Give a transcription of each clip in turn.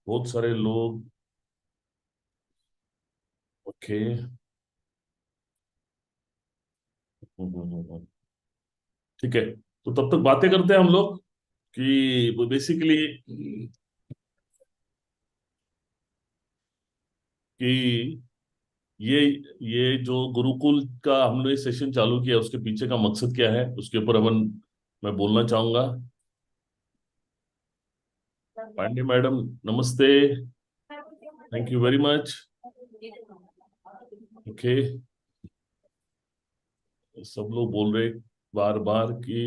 बहुत सारे लोग। ओके। ठीक है, तो तब तक बातें करते हैं हम लोग कि बेसिकली कि ये ये जो गुरुकुल का हमने ये सेशन चालू किया उसके पीछे का मकसद क्या है उसके ऊपर मैं बोलना चाहूंगा। पांडे मैडम, नमस्ते। Thank you very much. Okay. सब लोग बोल रहे बार बार कि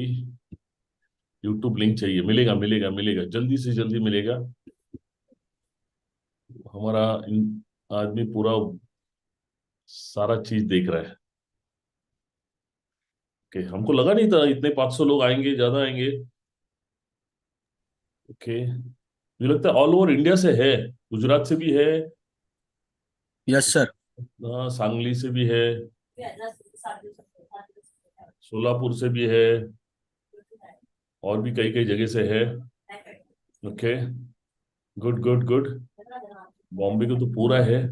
यूट्यूब लिंक चाहिए। मिलेगा मिलेगा मिलेगा, जल्दी से जल्दी मिलेगा। हमारा आदमी पूरा सारा चीज देख रहा है कि हमको लगा नहीं था इतने 500 लोग आएंगे, ज्यादा आएंगे। ओके, मुझे लगता है ऑल ओवर इंडिया से है। गुजरात से भी है। Yes sir. हाँ, सांगली से भी है। सोलापुर से भी है। और भी कई कई जगह से है। Okay, good good good. Bombay को तो पूरा है,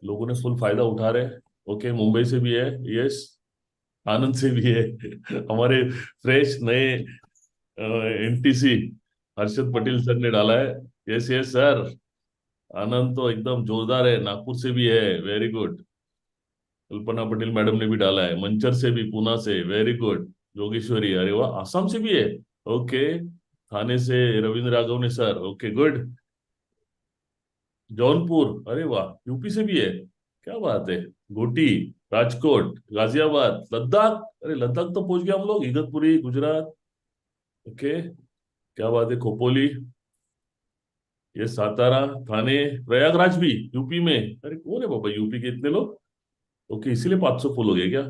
लोगों ने फुल फायदा उठा रहे हैं। ओके, मुंबई से भी है। यस, आनंद से भी है। हमारे फ्रेश नए एनटीसी हर्षद पटेल सर ने डाला है। Yes yes sir. आनंद तो एकदम जोरदार है, नागपुर से भी है। Very good. Kalpana Patel madam ने भी डाला है, मंचर से भी, पूना से। Very good. जोगेश्वरी, अरे वाह, आसाम से भी है। ओके। थाने से रविंद्र राघव ने सर। Okay good. जौनपुर, अरे वाह, यूपी से भी है। क्या बात है। गोटी, राजकोट, गाजियाबाद, लद्दाख। अरे लद्दाख तो पहुंच गया हम लोग, इगतपुरी गुजरात। ओके, क्या बात है। खोपोली, ये सातारा, थाने, प्रयागराज भी यूपी में। अरे कौन है बाबा यूपी के इतने लोग। ओके, इसीलिए 500 फुल हो गए क्या।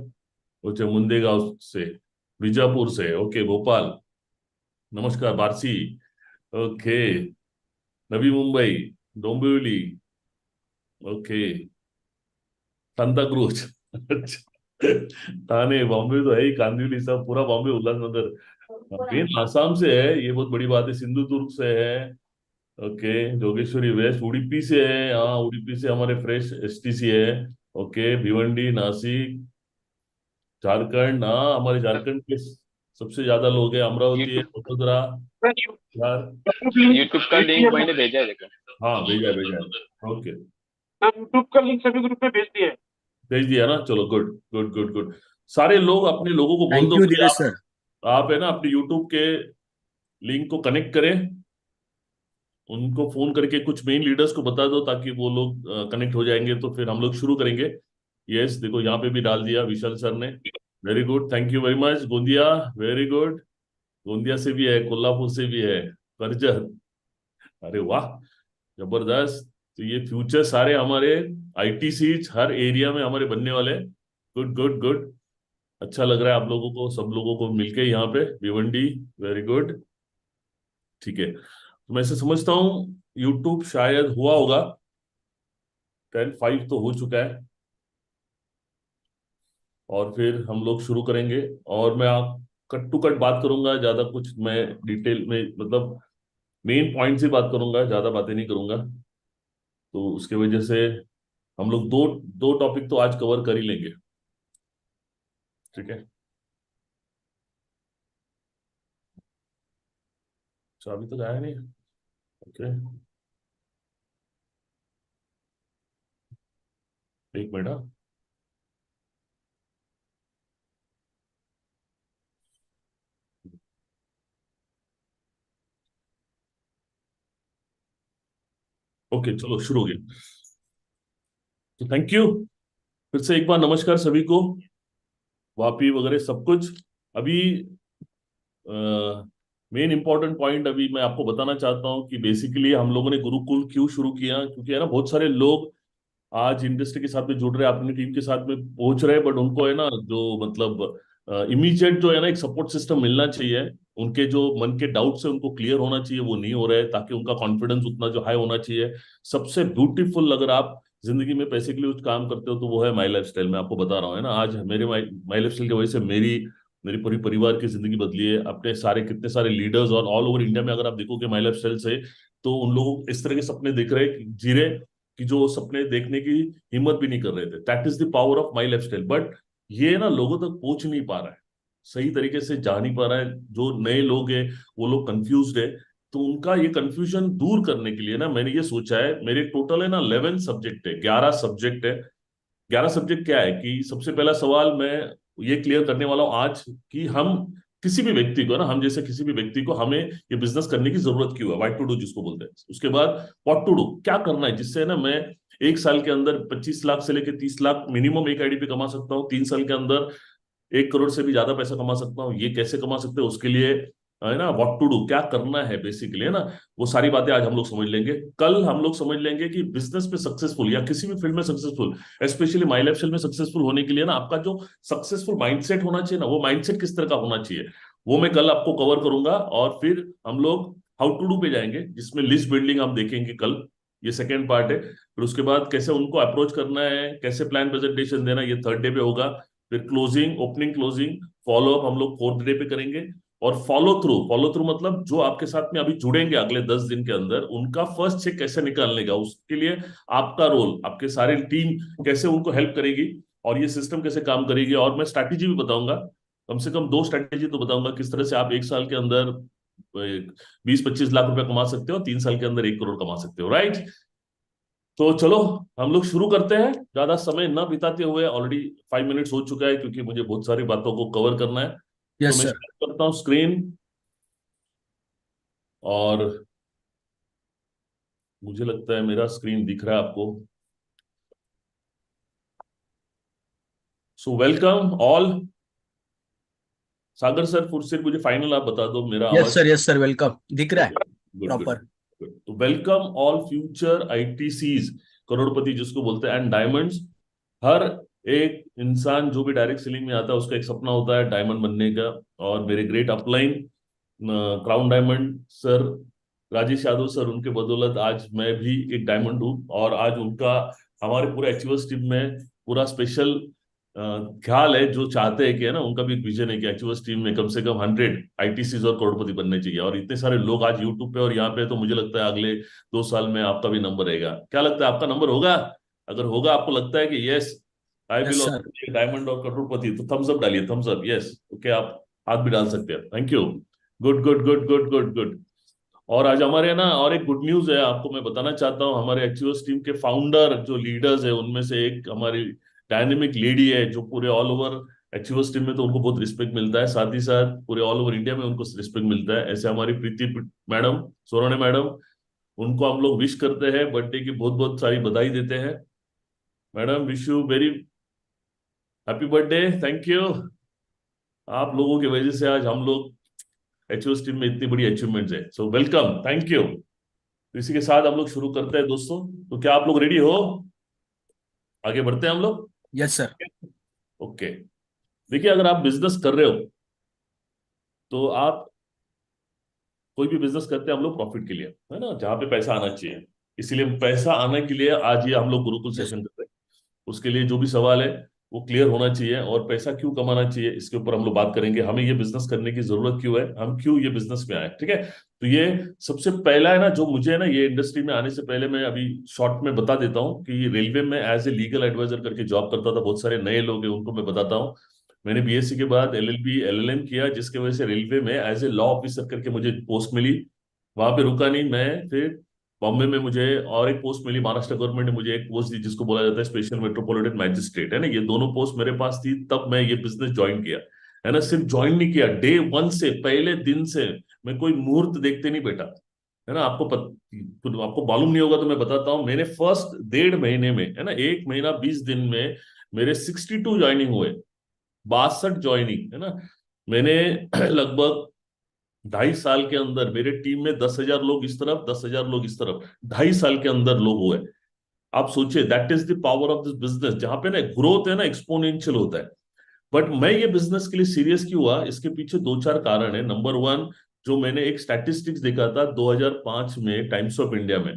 ओके, मुंदेगांव से, बीजापुर से। ओके, भोपाल, नमस्कार, Barshi. Okay, Navi Mumbai, Dombivli. Okay, Santacruz. अच्छा, थाने, बॉम्बे तो है ही, कांदिवली सब पूरा बॉम्बे, उल्लासनगर। मेन आसाम से है, ये बहुत बड़ी बात है। सिंधुदुर्ग से है। ओके, जोगेश्वरी वेस्ट, उडुपी से है। हाँ, उडुपी से हमारे फ्रेश एसटीसी है। ओके, भिवंडी, नासिक, झारखंड। हाँ, हमारे झारखंड के सबसे ज्यादा लोग हैं। अमरावती है, यूट्यूब वडोदरा, बिहार। यूट्यूब का लिंक मैंने भेजा है, देखो। हाँ, भेजा है भेजा है। ओके, सर यूट्यूब का लिंक सभी ग्रुप में भेज दिया है। भेज दिया ना, चलो गुड गुड गुड गुड। सारे लोग अपने लोगों को बोल थैंक दो यू कि धीरज आप सर। आप है ना अपने यूट्यूब के लिंक को कनेक्ट करें। उनको फोन करके कुछ मेन लीडर्स को बता दो ताकि वो लोग कनेक्ट हो जाएंगे, तो फिर हम लोग शुरू करेंगे। यस, देखो यहाँ पे भी डाल दिया विशाल सर ने। Very good, thank you very much. Gondia, very good. Gondia से भी है, कोल्हापुर से भी है, करजत। अरे वाह, जबरदस्त। तो ये फ्यूचर सारे हमारे आईटी सीट हर एरिया में हमारे बनने वाले हैं। Good good good. अच्छा लग रहा है आप लोगों को, सब लोगों को मिलके यहाँ पे भिवंडी। Very good. ठीक है, तो मैं ऐसे समझता हूँ यूट्यूब शायद हुआ होगा। 10-5 तो हो चुका है। और फिर हम लोग शुरू करेंगे। और मैं आप कट टू कट बात करूंगा, ज्यादा कुछ मैं डिटेल में मतलब मेन पॉइंट से बात करूंगा, ज्यादा बातें नहीं करूंगा। तो उसके वजह से हम लोग दो दो टॉपिक तो आज कवर कर ही लेंगे। ठीक है। अच्छा, अभी तक आया नहीं। ओके, एक मिनट। हाँ, ओके, चलो शुरू हो गया। तो थैंक यू फिर से एक बार, नमस्कार सभी को, वापी वगैरह सब कुछ। अभी मेन इंपॉर्टेंट पॉइंट अभी मैं आपको बताना चाहता हूँ कि बेसिकली हम लोगों ने गुरुकुल क्यों शुरू किया, क्योंकि है ना बहुत सारे लोग आज इंडस्ट्री के साथ में जुड़ रहे हैं, अपनी टीम के साथ में पहुंच रहे हैं, बट उनको है ना जो मतलब इमीडिएट जो है ना एक सपोर्ट सिस्टम मिलना चाहिए। उनके जो मन के डाउट्स है उनको क्लियर होना चाहिए, वो नहीं हो रहा है, ताकि उनका कॉन्फिडेंस उतना जो हाई होना चाहिए। सबसे ब्यूटीफुल अगर आप जिंदगी में पैसे के लिए कुछ काम करते हो तो वो है माई लाइफ स्टाइल। मैं आपको बता रहा हूँ, है ना, आज मेरे माई लाइफ स्टाइल की वजह से मेरी मेरी पूरी परिवार की जिंदगी बदली है। अपने सारे कितने सारे लीडर्स और ऑल ओवर इंडिया में अगर आप देखोगे माई लाइफ स्टाइल से तो उन लोग इस तरह के सपने देख रहे जी रहे कि जो सपने देखने की हिम्मत भी नहीं कर रहे थे। That is the power of my lifestyle. But ये ना लोगों तक पहुंच नहीं पा रहा है, सही तरीके से जा नहीं पा रहा है। जो नए लोग हैं वो लोग कंफ्यूज्ड है। तो उनका ये कंफ्यूजन दूर करने के लिए ना मैंने ये सोचा है, मेरे टोटल है ना 11 सब्जेक्ट है, 11 सब्जेक्ट है। 11 सब्जेक्ट क्या है कि सबसे पहला सवाल मैं ये क्लियर करने वाला हूं आज कि हम किसी भी व्यक्ति को ना, हम जैसे किसी भी व्यक्ति को हमें ये बिजनेस करने की जरूरत क्यों है, व्हाट टू डू जिसको बोलते हैं। उसके बाद व्हाट टू डू, क्या करना है जिससे ना मैं एक साल के अंदर 25 लाख से लेकर 30 लाख मिनिमम एक आईडी पे कमा सकता हूँ, 3 साल के अंदर 1 करोड़ से भी ज्यादा पैसा कमा सकता हूँ। ये कैसे कमा सकते हैं उसके लिए है ना व्हाट टू डू, क्या करना है बेसिकली, है ना। वो सारी बातें आज हम लोग समझ लेंगे। कल हम लोग समझ लेंगे कि बिजनेस में सक्सेसफुल या किसी भी फील्ड में सक्सेसफुल, स्पेशली माई लाइफस्टाइल में सक्सेसफुल होने के लिए ना आपका जो सक्सेसफुल माइंडसेट होना चाहिए ना, वो माइंडसेट किस तरह का होना चाहिए, वो मैं कल आपको कवर करूंगा। और फिर हम लोग हाउ टू डू पे जाएंगे जिसमें लिस्ट बिल्डिंग आप देखेंगे कल, ये सेकेंड पार्ट है। फिर उसके बाद कैसे उनको अप्रोच करना है, कैसे प्लान प्रेजेंटेशन देना, ये थर्ड डे पे होगा। फिर closing, opening closing, follow up हम लोग फोर्थ डे पे करेंगे। और फॉलो थ्रू मतलब जो आपके साथ में अभी जुड़ेंगे अगले 10 दिन के अंदर, उनका फर्स्ट चेक कैसे निकालने का, उसके लिए आपका रोल, आपके सारे टीम कैसे उनको हेल्प करेगी और ये सिस्टम कैसे काम करेगी। और मैं स्ट्रैटेजी भी बताऊंगा, कम से कम 2 स्ट्रैटेजी तो बताऊंगा किस तरह से आप एक साल के अंदर 20-25 लाख रुपए कमा सकते हो, 3 साल के अंदर 1 करोड़ कमा सकते हो, राइट। तो चलो हम लोग शुरू करते हैं, ज्यादा समय न बिताते हुए। ऑलरेडी 5 मिनट्स हो चुका है क्योंकि मुझे बहुत सारी बातों को कवर करना है। तो यस मैं सर। शेयर करता हूँ स्क्रीन, और मुझे लगता है मेरा स्क्रीन दिख रहा है आपको। So welcome all. Sagar sir फिर मुझे फाइनल आप बता दो, मेरा आवाज। यस सर वेलकम, दिख रहा है okay, good good proper. Good. तो वेलकम ऑल फ्यूचर आईटीसीज, करोड़पति जिसको बोलते हैं, एंड डायमंड्स। हर एक इंसान जो भी डायरेक्ट सेलिंग में आता है उसका एक सपना होता है डायमंड बनने का। और मेरे great upline crown diamond sir Rajesh Yadav sir, उनके बदौलत आज मैं भी एक डायमंड हूँ। और आज उनका हमारे पूरे अचीवर्स टीम में पूरा स्पेशल ख्याल है, जो चाहते हैं कि है ना, उनका भी एक विजन है कि अचीवर्स टीम में कम से कम 100 आईटीसीज और करोड़पति बनने चाहिए। और इतने सारे लोग आज यूट्यूब पे और यहाँ पे, तो मुझे लगता है अगले 2 साल में आपका भी नंबर रहेगा। क्या लगता है आपका नंबर होगा? अगर होगा, आपको लगता है कि yes I will yes sir. Also diamond और करोड़पति, तो थम्स अप डालिए, थम्स अप, यस। ओके, आप हाथ भी डाल सकते हैं। Thank you. Good good good good good good. और आज हमारे ना और एक गुड न्यूज है आपको मैं बताना चाहता हूँ। हमारे एक्चुअस टीम के फाउंडर जो लीडर्स है, उनमें से एक हमारी डायनेमिक लेडी है जो पूरे ऑल ओवर एक्चुअस टीम में तो उनको बहुत रिस्पेक्ट मिलता है, साथ ही साथ पूरे ऑल ओवर इंडिया में उनको रिस्पेक्ट मिलता है। ऐसे हमारी प्रीति मैडम, सोराने मैडम, उनको हम लोग विश करते हैं, बर्थडे की बहुत बहुत सारी बधाई देते हैं। Madam wish you very happy birthday, thank you. आप लोगों की वजह से आज हम लोग एचओएस टीम में इतनी बड़ी अचीवमेंट्स है। So welcome, thank you. तो इसी के साथ हम लोग शुरू करते हैं दोस्तों। तो क्या आप लोग रेडी हो? आगे बढ़ते हैं हम लोग। Yes sir. ओके, देखिए अगर आप बिजनेस कर रहे हो तो आप कोई भी बिजनेस करते हैं हम लोग प्रॉफिट के लिए, है ना, जहां पे पैसा आना चाहिए। इसीलिए पैसा आने के लिए आज ये हम लोग गुरुकुल यस सेशन कर रहे हैं। उसके लिए जो भी सवाल है वो क्लियर होना चाहिए, और पैसा क्यों कमाना चाहिए इसके ऊपर हम लोग बात करेंगे। हमें ये बिजनेस करने की जरूरत क्यों है, हम क्यों ये बिजनेस में आए, ठीक है। तो ये सबसे पहला है ना, जो मुझे ना ये इंडस्ट्री में आने से पहले, मैं अभी शॉर्ट में बता देता हूँ कि रेलवे में एज ए लीगल एडवाइजर करके जॉब करता था। बहुत सारे नए लोग हैं उनको मैं बताता हूँ। मैंने बीएससी के बाद एलएलबी एलएलएम किया, जिसकी वजह से रेलवे में एज ए लॉ ऑफिसर करके मुझे पोस्ट मिली। वहां पे रुका नहीं मैं, फिर बॉम्बे में मुझे और एक पोस्ट मिली। महाराष्ट्र गवर्नमेंट ने मुझे एक पोस्ट दी जिसको बोला जाता है स्पेशल मेट्रोपॉलिटन मैजिस्ट्रेट, है ना। ये दोनों पोस्ट मेरे पास थी, तब मैं ये बिजनेस ज्वाइन किया, है ना। सिर्फ ज्वाइन नहीं किया, डे वन से, पहले दिन से मैं कोई मुहूर्त देखते नहीं बैठा, है ना। तो आपको मालूम नहीं होगा तो मैं बताता हूँ। मैंने फर्स्ट 1.5 महीने में, है ना, 1 महीना 20 दिन में मेरे 62 ज्वाइनिंग हुए, 62 ज्वाइनिंग, है ना। मैंने लगभग 2.5 साल के अंदर मेरे टीम में 10,000 लोग इस तरफ, 10,000 लोग इस तरफ, 2.5 साल के अंदर लोग हुए। आप सोचिए, that is the power of this business, जहां पे ना ग्रोथ है ना एक्सपोनेंशियल होता है। बट मैं ये बिजनेस के लिए सीरियस क्यों हुआ, इसके पीछे 2-4 कारण है। नंबर वन, जो मैंने एक स्टैटिस्टिक्स देखा था 2005 में टाइम्स ऑफ इंडिया में,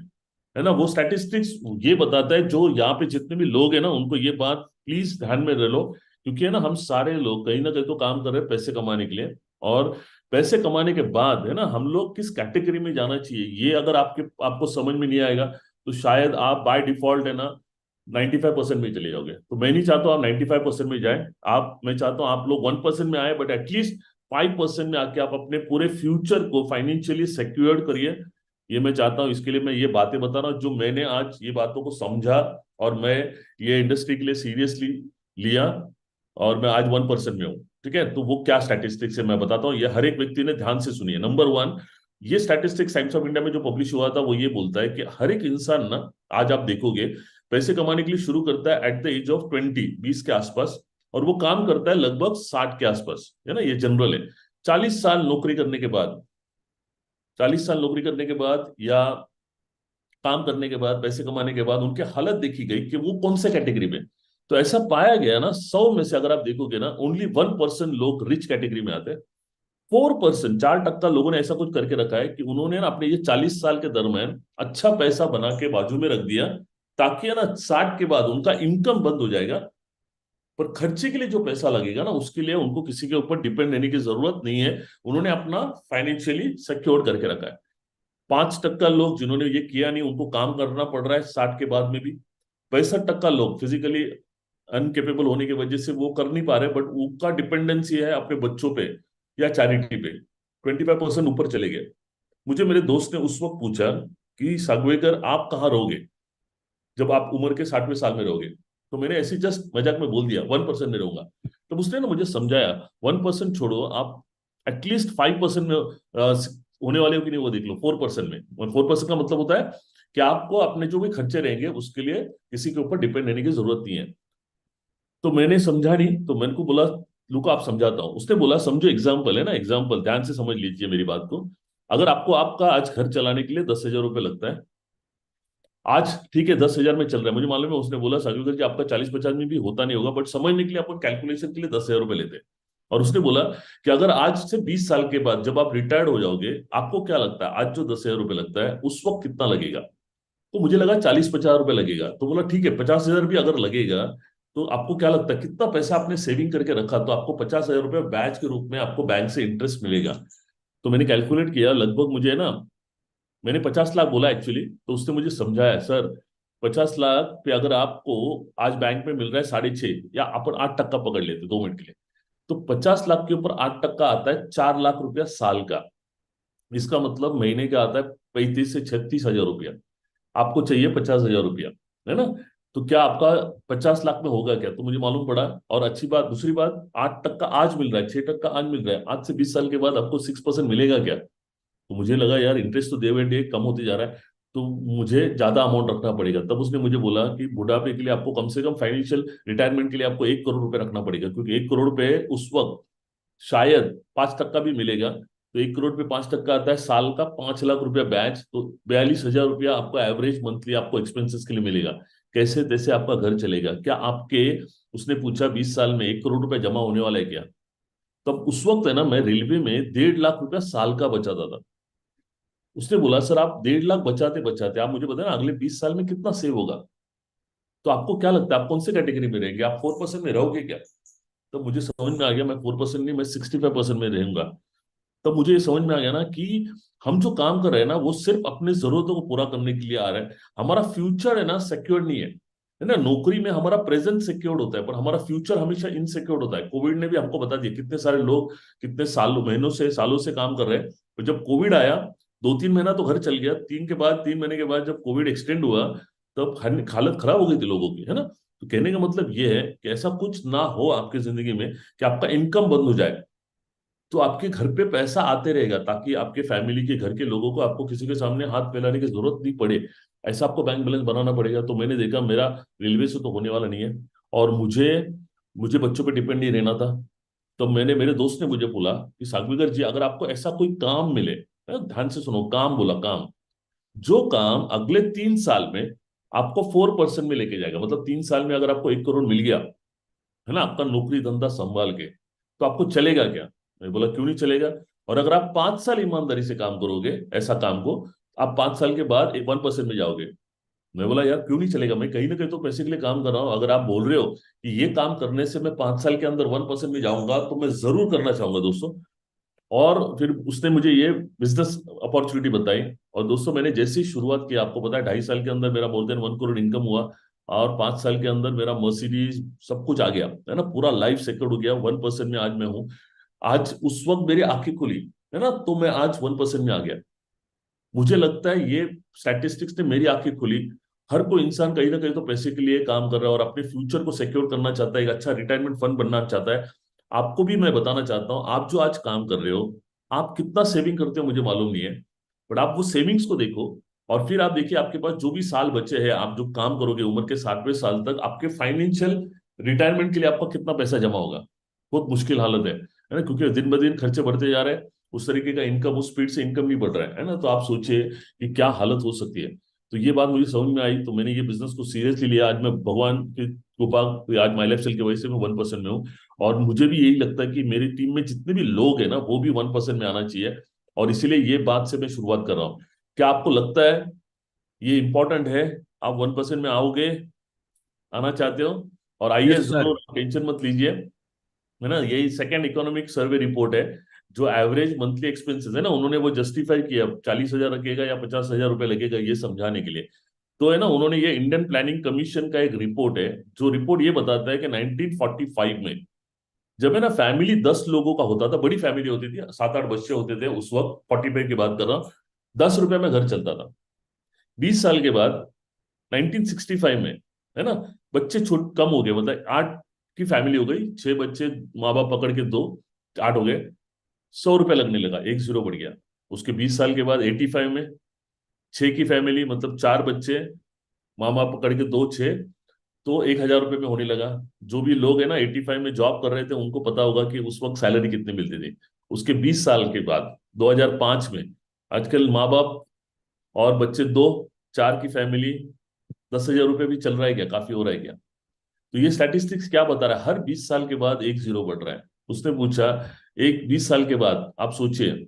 है ना, वो स्टैटिस्टिक्स ये बताता है, जो यहाँ पे जितने भी लोग हैं ना, उनको ये बात प्लीज ध्यान में रख लो, क्योंकि है ना, हम सारे लोग कहीं ना कहीं तो काम कर रहे हैं पैसे कमाने के लिए। और पैसे कमाने के बाद है ना हम लोग किस कैटेगरी में जाना चाहिए, ये अगर आपको समझ में नहीं आएगा तो शायद आप बाय डिफॉल्ट है ना 95% में चले जाओगे। तो मैं नहीं चाहता हूं आप 95% में जाए, आप मैं चाहता हूं आप लोग 1% में आए, बट एटलीस्ट 5% में आके आप अपने पूरे फ्यूचर को फाइनेंशियली सिक्योर्ड करिए। ये मैं चाहता हूं, इसके लिए मैं ये बातें बता रहा हूँ जो मैंने आज ये बातों को समझा, और मैं ये इंडस्ट्री के लिए सीरियसली लिया, और मैं आज 1% में हूँ। ठीक है, तो वो क्या स्टैटिस्टिक्स है मैं बताता हूँ, ये हर एक व्यक्ति ने ध्यान से सुनिए। नंबर वन, ये स्टैटिस्टिक्स टाइम्स ऑफ इंडिया में जो पब्लिश हुआ था वो ये बोलता है कि हर एक इंसान ना, आज आप देखोगे, पैसे कमाने के लिए शुरू करता है एट द एज ऑफ 20 के आसपास, और वो काम करता है लगभग 60 के आसपास, है ना, ये जनरल है। 40 साल नौकरी करने के बाद, 40 साल नौकरी करने के बाद या काम करने के बाद, पैसे कमाने के बाद उनकी हालत देखी गई कि वो कौन से कैटेगरी में। तो ऐसा पाया गया ना, 100 में से अगर आप देखोगे ना, ओनली 1% लोग रिच कैटेगरी में आते हैं। 4%, 4% लोगों ने ऐसा कुछ करके रखा है कि उन्होंने ना अपने ये 40 साल के दरम्यान अच्छा पैसा बना के बाजू में रख दिया, ताकि है ना 60 के बाद उनका इनकम बंद हो जाएगा, पर खर्चे के लिए जो पैसा लगेगा ना उसके लिए उनको किसी के ऊपर डिपेंड रहने की जरूरत नहीं है। उन्होंने अपना फाइनेंशियली सिक्योर करके रखा है। 5% लोग जिन्होंने ये किया नहीं, उनको काम करना पड़ रहा है 60 के बाद में भी। 65% लोग फिजिकली अनकेपेबल होने की वजह से वो कर नहीं पा रहे, बट उनका डिपेंडेंसी है अपने बच्चों पे या चैरिटी पे। 25% ऊपर चले गए। मुझे मेरे दोस्त ने उस वक्त पूछा कि सागवेकर आप कहाँ रहोगे जब आप उम्र के 60वें साल में रहोगे। तो मैंने ऐसे जस्ट मजाक में बोल दिया 1% में रहूंगा। तो उसने ना मुझे समझाया, 1% छोड़ो, आप एटलीस्ट 5% में होने वाले हो कि नहीं वो देख लो। 4% में, 4% का मतलब होता है कि आपको अपने जो भी खर्चे रहेंगे उसके लिए किसी के ऊपर डिपेंड रहने की जरूरत नहीं है। तो मैंने समझा नहीं, तो मैंने को बोला लुको आप समझाता हूँ। उसने बोला समझो, एग्जाम्पल है ना, एग्जाम्पल ध्यान से समझ लीजिए मेरी बात को। अगर आपको आपका आज घर चलाने के लिए 10,000 रुपये लगता है, आज ठीक है 10,000 में चल रहा है, मुझे मालूम है। उसने बोला सागरकर जी आपका 40-50 में भी होता नहीं होगा, बट समझने के लिए अपन कैलकुलेशन के लिए 10,000 रुपये लेते हैं। और उसने बोला कि अगर आज से 20 साल के बाद जब आप रिटायर्ड हो जाओगे, आपको क्या लगता है आज जो 10,000 रुपये लगता है उस वक्त कितना लगेगा? तो मुझे लगा 40-50 रुपये लगेगा। तो बोला ठीक है 50,000 भी अगर लगेगा तो आपको क्या लगता है कितना पैसा आपने सेविंग करके रखा, तो आपको 50,000 रुपये ब्याज के रूप में आपको बैंक से इंटरेस्ट मिलेगा। तो मैंने कैलकुलेट किया, लगभग मुझे ना, मैंने 50 लाख बोला एक्चुअली, तो उसने मुझे समझाया सर 50 लाख पे अगर आपको आज बैंक में मिल रहा है 6.5, या अपन 8% पकड़ लेते 2 मिनट के लिए, तो 50 लाख के ऊपर 8% आता है 4 लाख रुपया साल का। इसका मतलब महीने का आता है 35 से 36 हजार रुपया। आपको चाहिए 50,000 रुपया, है ना? तो क्या आपका 50 लाख में होगा क्या? तो मुझे मालूम पड़ा। और अच्छी बात, दूसरी बात, 8% आज मिल रहा है, 6% आज मिल रहा है, आज से 20 साल के बाद आपको 6% मिलेगा क्या? तो मुझे लगा यार इंटरेस्ट तो डे बाई डे कम होते जा रहा है, तो मुझे ज्यादा अमाउंट रखना पड़ेगा। तब उसने मुझे बोला कि बुढ़ापे के लिए आपको कम से कम फाइनेंशियल रिटायरमेंट के लिए आपको 1 करोड़ रुपए रखना पड़ेगा, क्योंकि 1 करोड़ रुपए उस वक्त शायद 5% भी मिलेगा। तो 1 करोड़ पे 5% आता है साल का 5 लाख रुपया बैच, तो 42,000 रुपया आपको एवरेज मंथली आपको एक्सपेंसेस के लिए मिलेगा। कैसे तैसे आपका घर चलेगा क्या आपके? उसने पूछा 20 साल में 1 करोड़ रुपया जमा होने वाला है क्या? तब उस वक्त है ना मैं रेलवे में 1.5 लाख रुपया साल का बचाता था। उसने बोला सर आप 1.5 लाख बचाते बचाते आप मुझे बताए ना अगले 20 साल में कितना सेव होगा। तो आपको क्या लगता है आप कौन से कैटेगरी में रहेंगे? आप 4% में रहोगे क्या? तो मुझे समझ में आ गया मैं 4% नहीं, मैं 65% में रहूंगा। तब मुझे ये समझ में आ गया ना कि हम जो काम कर रहे हैं ना वो सिर्फ अपनी जरूरतों को पूरा करने के लिए आ रहे हैं। हमारा फ्यूचर है ना सिक्योर नहीं है ना? नौकरी में हमारा प्रेजेंट सिक्योर्ड होता है, पर हमारा फ्यूचर हमेशा इनसिक्योर्ड होता है। कोविड ने भी हमको बता दिया, कितने सारे लोग कितने सालों महीनों से सालों से काम कर रहे हैं, तो जब कोविड आया 2-3 महीना तो घर चल गया, 3 महीने के बाद जब कोविड एक्सटेंड हुआ तब हालत खराब हो गई थी लोगों की, है ना? तो कहने का मतलब ये है कि ऐसा कुछ ना हो आपकी जिंदगी में कि आपका इनकम बंद हो जाए, तो आपके घर पे पैसा आते रहेगा, ताकि आपके फैमिली के घर के लोगों को आपको किसी के सामने हाथ फैलाने की जरूरत नहीं पड़े। ऐसा आपको बैंक बैलेंस बनाना पड़ेगा। तो मैंने देखा मेरा रेलवे से तो होने वाला नहीं है, और मुझे मुझे बच्चों पे डिपेंड नहीं रहना था। तो मैंने, मेरे दोस्त ने मुझे बोला कि सागविकर जी अगर आपको ऐसा कोई काम मिले, ध्यान से सुनो, काम बोला, काम, जो काम अगले 3 साल में आपको 4% में लेके जाएगा, मतलब 3 साल में अगर आपको 1 करोड़ मिल गया, है ना, आपका नौकरी धंधा संभाल के, तो आपको चलेगा क्या? मैं बोला क्यों नहीं चलेगा। और अगर आप 5 साल ईमानदारी से काम करोगे ऐसा काम को, आप 5 साल के बाद 1% में जाओगे। मैं बोला यार क्यों नहीं चलेगा, मैं कहीं ना कहीं तो पैसे के लिए काम कर रहा हूँ। अगर आप बोल रहे हो कि ये काम करने से मैं 5 साल के अंदर 1% में जाऊंगा, तो मैं जरूर करना चाहूंगा दोस्तों। और फिर उसने मुझे ये बिजनेस अपॉर्चुनिटी बताई। और दोस्तों मैंने जैसे ही शुरुआत की, आपको पता है 2.5 साल के अंदर मेरा मोर देन 1 करोड़ इनकम हुआ, और 5 साल के अंदर मेरा मर्सिडीज सब कुछ आ गया, है ना, पूरा लाइफ सेक्योर्ड हो गया। 1% में आज मैं हूँ। आज उस वक्त मेरी आंखें खुली, है ना, तो मैं आज 1% में आ गया। मुझे लगता है ये स्टैटिस्टिक्स ने मेरी आंखें खुली। हर कोई इंसान कहीं ना कहीं तो पैसे के लिए काम कर रहा है और अपने फ्यूचर को सिक्योर करना चाहता है, एक अच्छा रिटायरमेंट फंड बनना चाहता है। आपको भी मैं बताना चाहता हूँ, आप जो आज काम कर रहे हो, आप कितना सेविंग करते हो मुझे मालूम नहीं है, बट आप वो सेविंग्स को देखो। और फिर आप देखिए आपके पास जो भी साल बचे हैं, आप जो काम करोगे उम्र के 60वें साल तक, आपके फाइनेंशियल रिटायरमेंट के लिए आपका कितना पैसा जमा होगा। बहुत मुश्किल हालत है ना, क्योंकि दिन ब दिन खर्चे बढ़ते जा रहे हैं। उस तरीके का इनकम, उस स्पीड से इनकम नहीं बढ़ रहा है ना। तो आप सोचिए कि क्या हालत हो सकती है। तो ये बात मुझे समझ में आई, तो मैंने ये बिजनेस को सीरियसली लिया। आज मैं भगवान की कृपा, आज माई लाइफ स्टाइल की वजह से मैं 1% में हूँ। और मुझे भी यही लगता है कि मेरी टीम में जितने भी लोग हैं ना, वो भी 1% में आना चाहिए। और इसीलिए ये बात से मैं शुरुआत कर रहा हूँ। क्या आपको लगता है ये इंपॉर्टेंट है? आप 1% में आओगे, आना चाहते हो? और आइए यस सर। जरूर, टेंशन मत लीजिए, है ना। यही सेकंड इकोनॉमिक सर्वे रिपोर्ट है। जो एवरेज मंथली एक्सपेंसेस है ना, उन्होंने वो जस्टिफाई किया 40,000 लगेगा या 50,000 रुपए लगेगा, ये समझाने के लिए। तो है ना, उन्होंने ये इंडियन प्लानिंग कमीशन का एक रिपोर्ट है, जो रिपोर्ट ये बताता है कि 1945 में, जब है ना फैमिली 10 लोगों का होता था, बड़ी फैमिली होती थी, 7-8 बच्चे होते थे उस वक्त, 45 की बात कर रहा हूँ, 10 रुपए में घर चलता था। 20 साल के बाद 1965 में, है ना, बच्चे छोट कम हो गए, मतलब 8 की फैमिली हो गई, 6 बच्चे, माँ बाप पकड़ के दो, 8 हो गए, 100 रुपए लगने लगा, एक जीरो बढ़ गया। उसके 20 साल के बाद 85 में 6 की फैमिली, मतलब 4 बच्चे, माँ बाप पकड़ के दो, 6, तो 1,000 रुपये में होने लगा। जो भी लोग है ना 85 में जॉब कर रहे थे, उनको पता होगा कि उस वक्त सैलरी कितनी मिलती थी। उसके 20 साल के बाद 2005 में, आजकल माँ बाप और बच्चे दो, 4 की फैमिली, 10,000 रुपये भी चल रहा है क्या? काफी हो रहा है क्या? तो ये स्टैटिस्टिक्स क्या बता रहा है? हर 20 साल के बाद एक जीरो बढ़ रहा है। उसने पूछा, एक 20 साल के बाद आप सोचिए,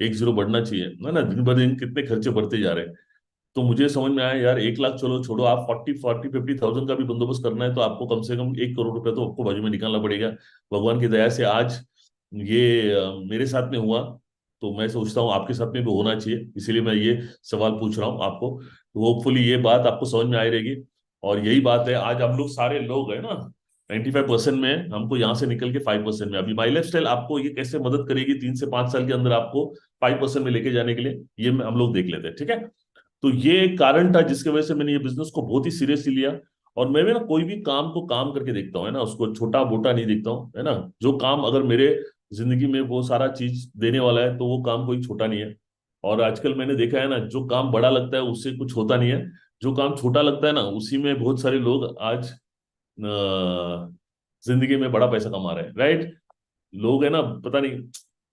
एक जीरो बढ़ना चाहिए, है ना, दिन ब दिन कितने खर्चे बढ़ते जा रहे हैं। तो मुझे समझ में आया यार, 1 लाख चलो छोड़ो, आप 40-50,000 का भी बंदोबस्त करना है, तो आपको कम से कम 1 करोड़ रुपए तो आपको बाजू में निकालना पड़ेगा। भगवान की दया से आज ये मेरे साथ में हुआ, तो मैं सोचता हूँ आपके साथ में भी होना चाहिए, इसीलिए मैं ये सवाल पूछ रहा हूँ आपको। तो होपफुली ये बात आपको समझ में आई रहेगी। और यही बात है, आज हम लोग सारे लोग है ना 95% में, हमको यहाँ से निकल के 5% में, अभी माई लाइफ स्टाइल आपको ये कैसे मदद करेगी 3 से 5 साल के अंदर आपको 5% में लेके जाने के लिए, ये हम लोग देख लेते हैं, ठीक है। तो ये एक कारण था जिसकी वजह से मैंने ये बिजनेस को बहुत ही सीरियसली लिया। और मैं भी ना कोई भी काम को काम करके देखता हूँ, है ना, उसको छोटा मोटा नहीं देखता हूँ, है ना। जो काम अगर मेरे जिंदगी में वो सारा चीज देने वाला है, तो वो काम कोई छोटा नहीं है। और आजकल मैंने देखा है ना, जो काम बड़ा लगता है उससे कुछ होता नहीं है। जो काम छोटा लगता है ना, उसी में बहुत सारे लोग आज जिंदगी में बड़ा पैसा कमा रहे हैं, राइट। लोग है ना, पता नहीं,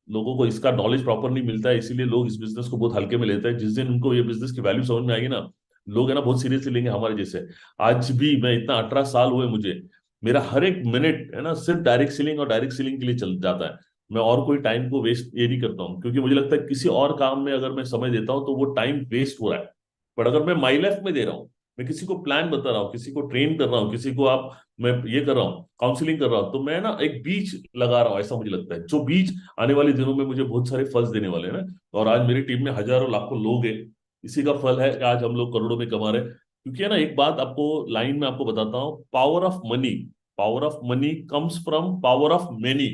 लोगों को इसका नॉलेज प्रॉपर नहीं मिलता है, इसीलिए लोग इस बिजनेस को बहुत हल्के में लेते हैं। जिस दिन उनको ये बिजनेस की वैल्यू समझ में आएगी ना, लोग है ना बहुत सीरियसली लेंगे हमारे जैसे। आज भी मैं इतना 18 साल हुए मुझे, मेरा हर एक मिनट है ना सिर्फ डायरेक्ट सेलिंग और डायरेक्ट सेलिंग के लिए चल जाता है। मैं और कोई टाइम को वेस्ट ये नहीं करता हूँ, क्योंकि मुझे लगता है किसी और काम में अगर मैं समय देता हूँ तो वो टाइम वेस्ट हो रहा है। पर अगर मैं माई लाइफ में दे रहा हूँ, मैं किसी को प्लान बता रहा हूँ, किसी को ट्रेन कर रहा हूँ, किसी को आप, मैं ये कर रहा हूँ, काउंसलिंग कर रहा हूँ, तो मैं ना एक बीज लगा रहा हूँ, ऐसा मुझे लगता है, जो बीज आने वाले दिनों में मुझे बहुत सारे फल देने वाले हैं ना। और आज मेरी टीम में हजारों लाखों लोग हैं, इसी का फल है कि आज हम लोग करोड़ों में कमा रहे हैं। क्योंकि है ना, एक बात आपको लाइन में आपको बताता हूँ, power of money comes from power of many.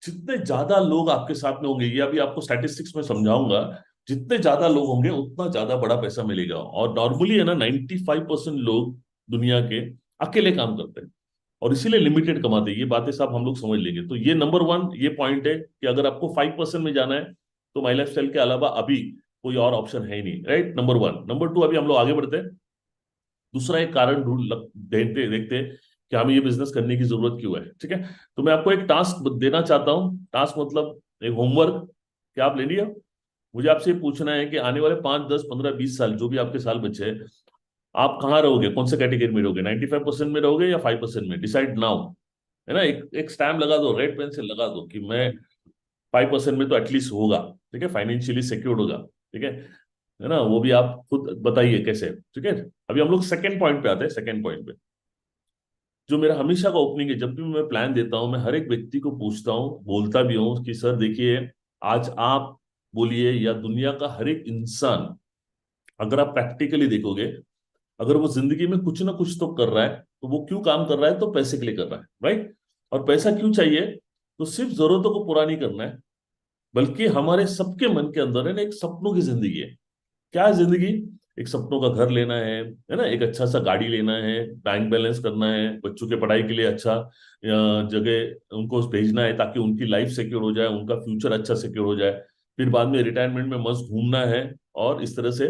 जितने ज्यादा लोग आपके साथ में होंगे, ये अभी आपको स्टैटिस्टिक्स में समझाऊंगा, जितने ज्यादा लोग होंगे उतना ज्यादा बड़ा पैसा मिलेगा। और नॉर्मली है ना 95% लोग दुनिया के अकेले काम करते हैं, और इसीलिए लिमिटेड कमाते हैं। ये बातें सब हम लोग समझ लेंगे। तो ये नंबर वन ये पॉइंट है कि अगर आपको 5% में जाना है, तो माई लाइफ स्टाइल के अलावा अभी कोई और ऑप्शन है ही नहीं, right. Number one. Number two, अभी हम लोग आगे बढ़ते हैं। दूसरा एक कारण देखते देखते कि हमें ये बिजनेस करने की जरूरत क्यों है, ठीक है। तो मैं आपको एक टास्क देना चाहता हूँ, टास्क मतलब एक होमवर्क, क्या आप ले लिया। मुझे आपसे ये पूछना है कि आने वाले 5, 10, 15, 20 साल, जो भी आपके साल बचे हैं, आप कहाँ रहोगे, कौन से कैटेगरी में रहोगे, 95% में रहोगे या 5% में? डिसाइड नाउ, है ना। एक एक स्टैम्प लगा दो, रेड पेन से लगा दो कि मैं 5% में तो एटलीस्ट होगा, ठीक है, फाइनेंशियली सिक्योर्ड होगा, ठीक है ना। वो भी आप खुद बताइए कैसे, ठीक है। अभी हम लोग सेकंड पॉइंट पे आते हैं, सेकंड पॉइंट पे। जो मेरा हमेशा का ओपनिंग है, जब भी मैं प्लान देता हूं मैं हर एक व्यक्ति को पूछता हूँ, बोलता भी हूँ कि सर देखिए, आज आप बोलिए या दुनिया का हर एक इंसान, अगर आप प्रैक्टिकली देखोगे, अगर वो जिंदगी में कुछ ना कुछ तो कर रहा है, तो वो क्यों काम कर रहा है? तो पैसे के लिए कर रहा है, राइट? और पैसा क्यों चाहिए? तो सिर्फ जरूरतों को पूरा नहीं करना है, बल्कि हमारे सबके मन के अंदर है ना एक सपनों की जिंदगी है। क्या है जिंदगी? एक सपनों का घर लेना है ना, एक अच्छा सा गाड़ी लेना है, बैंक बैलेंस करना है, बच्चों के पढ़ाई के लिए अच्छा जगह उनको भेजना है ताकि उनकी लाइफ सिक्योर हो जाए, उनका फ्यूचर अच्छा सिक्योर हो जाए, फिर बाद में रिटायरमेंट में मस्त घूमना है, और इस तरह से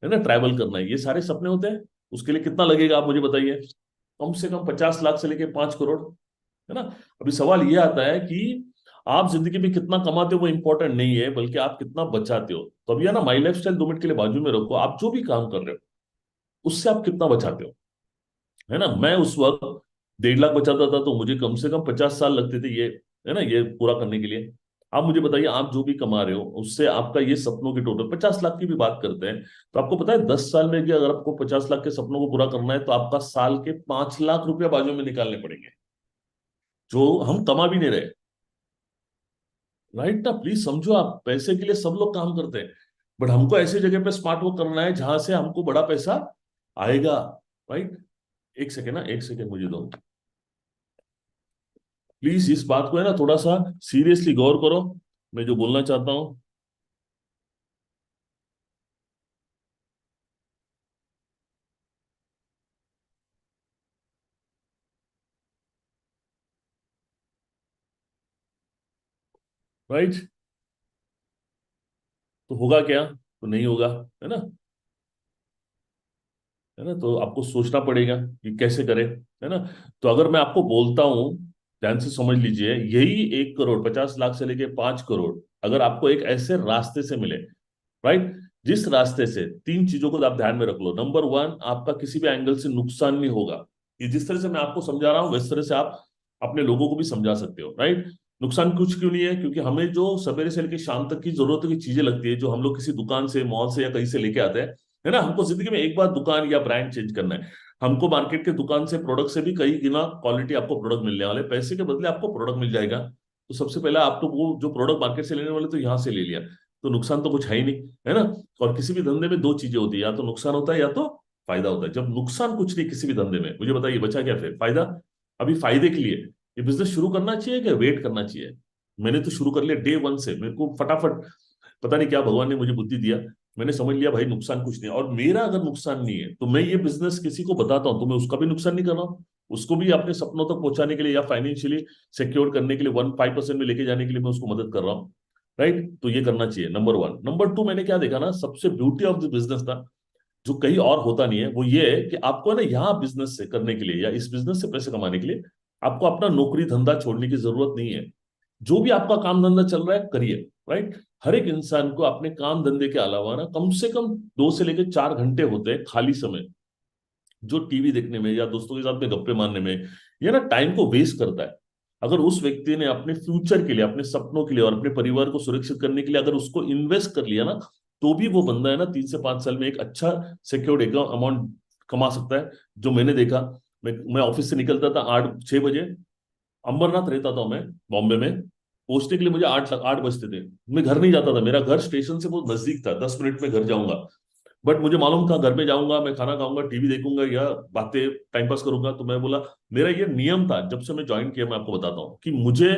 है ना ट्रैवल करना है। ये सारे सपने होते हैं। उसके लिए कितना लगेगा आप मुझे बताइए? कम से कम 50 लाख से लेके 5 करोड़, है ना? अभी सवाल ये आता है कि आप जिंदगी में कितना कमाते हो वो इंपॉर्टेंट नहीं है, बल्कि आप कितना बचाते हो। तो अभी है ना, माई लाइफ स्टाइल 2 मिनट के लिए बाजू में रखो, आप जो भी काम कर रहे हो उससे आप कितना बचाते हो, है ना? मैं उस वक्त 1.5 लाख बचाता था, तो मुझे कम से कम 50 साल लगते थे ये, है ना, ये पूरा करने के लिए। आप मुझे बताइए, आप जो भी कमा रहे हो उससे आपका ये सपनों की टोटल 50 लाख की भी बात करते हैं, तो आपको पता है 10 साल में भी अगर आपको 50 लाख के सपनों को पूरा करना है तो आपका साल के 5 लाख रुपया बाजू में निकालने पड़ेंगे, जो हम कमा भी नहीं रहे। राइट ना? प्लीज समझो, आप पैसे के लिए सब लोग काम करते हैं, बट हमको ऐसे जगह पे स्मार्ट वर्क करना है जहां से हमको बड़ा पैसा आएगा। राइट? एक सेकेंड ना, एक सेकेंड मुझे दो प्लीज। इस बात को है ना थोड़ा सा सीरियसली गौर करो, मैं जो बोलना चाहता हूँ। राइट? तो होगा क्या? तो नहीं होगा, है ना? है ना? तो आपको सोचना पड़ेगा कि कैसे करें, है ना? तो अगर मैं आपको बोलता हूं, ध्यान से समझ लीजिए, यही 1 करोड़, 50 लाख से लेके 5 करोड़, अगर आपको एक ऐसे रास्ते से मिले, राइट, जिस रास्ते से 3 चीजों को आप ध्यान में रख लो। नंबर 1, आपका किसी भी एंगल से नुकसान नहीं होगा। ये जिस तरह से मैं आपको समझा रहा हूं वैस तरह से आप अपने लोगों को भी समझा सकते हो, राइट? नुकसान कुछ क्यों नहीं है? क्योंकि हमें जो सवेरे से लेकर शाम तक की जरूरत की चीजें लगती है, जो हम लोग किसी दुकान से, मॉल से या कहीं से लेके आते हैं, है ना, हमको जिंदगी में एक बार दुकान या ब्रांड चेंज करना है। हमको मार्केट के दुकान से प्रोडक्ट से भी कई गुना क्वालिटी आपको प्रोडक्ट मिलने वाले, पैसे के बदले आपको प्रोडक्ट मिल जाएगा। तो सबसे पहले आप तो वो जो प्रोडक्ट मार्केट से लेने वाले तो यहाँ से ले लिया, तो नुकसान तो कुछ है ही नहीं, है ना? और किसी भी धंधे में 2 चीजें होती है, या तो नुकसान होता है या तो फायदा होता है। जब नुकसान कुछ नहीं किसी भी धंधे में, मुझे बताइए बचा क्या फिर? फायदा। अभी फायदे के लिए ये बिजनेस शुरू करना चाहिए कि वेट करना चाहिए? मैंने तो शुरू कर लिया डे 1 से, मेरे को फटाफट, पता नहीं क्या भगवान ने मुझे बुद्धि दिया, मैंने समझ लिया भाई नुकसान कुछ नहीं है। और मेरा अगर नुकसान नहीं है तो मैं ये बिजनेस किसी को बताता हूँ तो मैं उसका भी नुकसान नहीं कर रहा हूँ, उसको भी अपने सपनों तक पहुंचाने के लिए या फाइनेंशियली सिक्योर करने के लिए 1-5% में लेके जाने के लिए मैं उसको मदद कर रहा हूँ। राइट? तो ये करना चाहिए, नंबर 1। नंबर 2, मैंने क्या देखा ना, सबसे ब्यूटी ऑफ द बिजनेस था, जो कहीं और होता नहीं है, वो ये है कि आपको ना यहाँ बिजनेस से करने के लिए या इस बिजनेस से पैसे कमाने के लिए आपको अपना नौकरी धंधा छोड़ने की जरूरत नहीं है। जो भी आपका काम धंधा चल रहा है करिए। राइट? हर एक इंसान को अपने काम धंधे के अलावा ना कम से कम 2 से लेकर 4 घंटे होते हैं खाली समय, जो टीवी देखने में या दोस्तों के साथ में गप्पे मारने में, ये ना टाइम को वेस्ट करता है। अगर उस व्यक्ति ने अपने फ्यूचर के लिए, अपने सपनों के लिए और अपने परिवार को सुरक्षित करने के लिए अगर उसको इन्वेस्ट कर लिया ना, तो भी वो बंदा है ना 3 से 5 साल में एक अच्छा सिक्योर्ड अमाउंट कमा सकता है। जो मैंने देखा, मैं ऑफिस से निकलता था 8-6 बजे, अंबरनाथ रहता था मैं, बॉम्बे में, पहुंचने के लिए मुझे 8 बजते थे। मैं घर नहीं जाता था, मेरा घर स्टेशन से बहुत नजदीक था, 10 मिनट में घर जाऊंगा। बट मुझे मालूम था घर में जाऊंगा, मैं खाना खाऊंगा, टीवी देखूंगा या बातें टाइम पास करूंगा। तो मैं बोला, मेरा ये नियम था जब से मैं ज्वाइन किया, मैं आपको बताता हूँ कि मुझे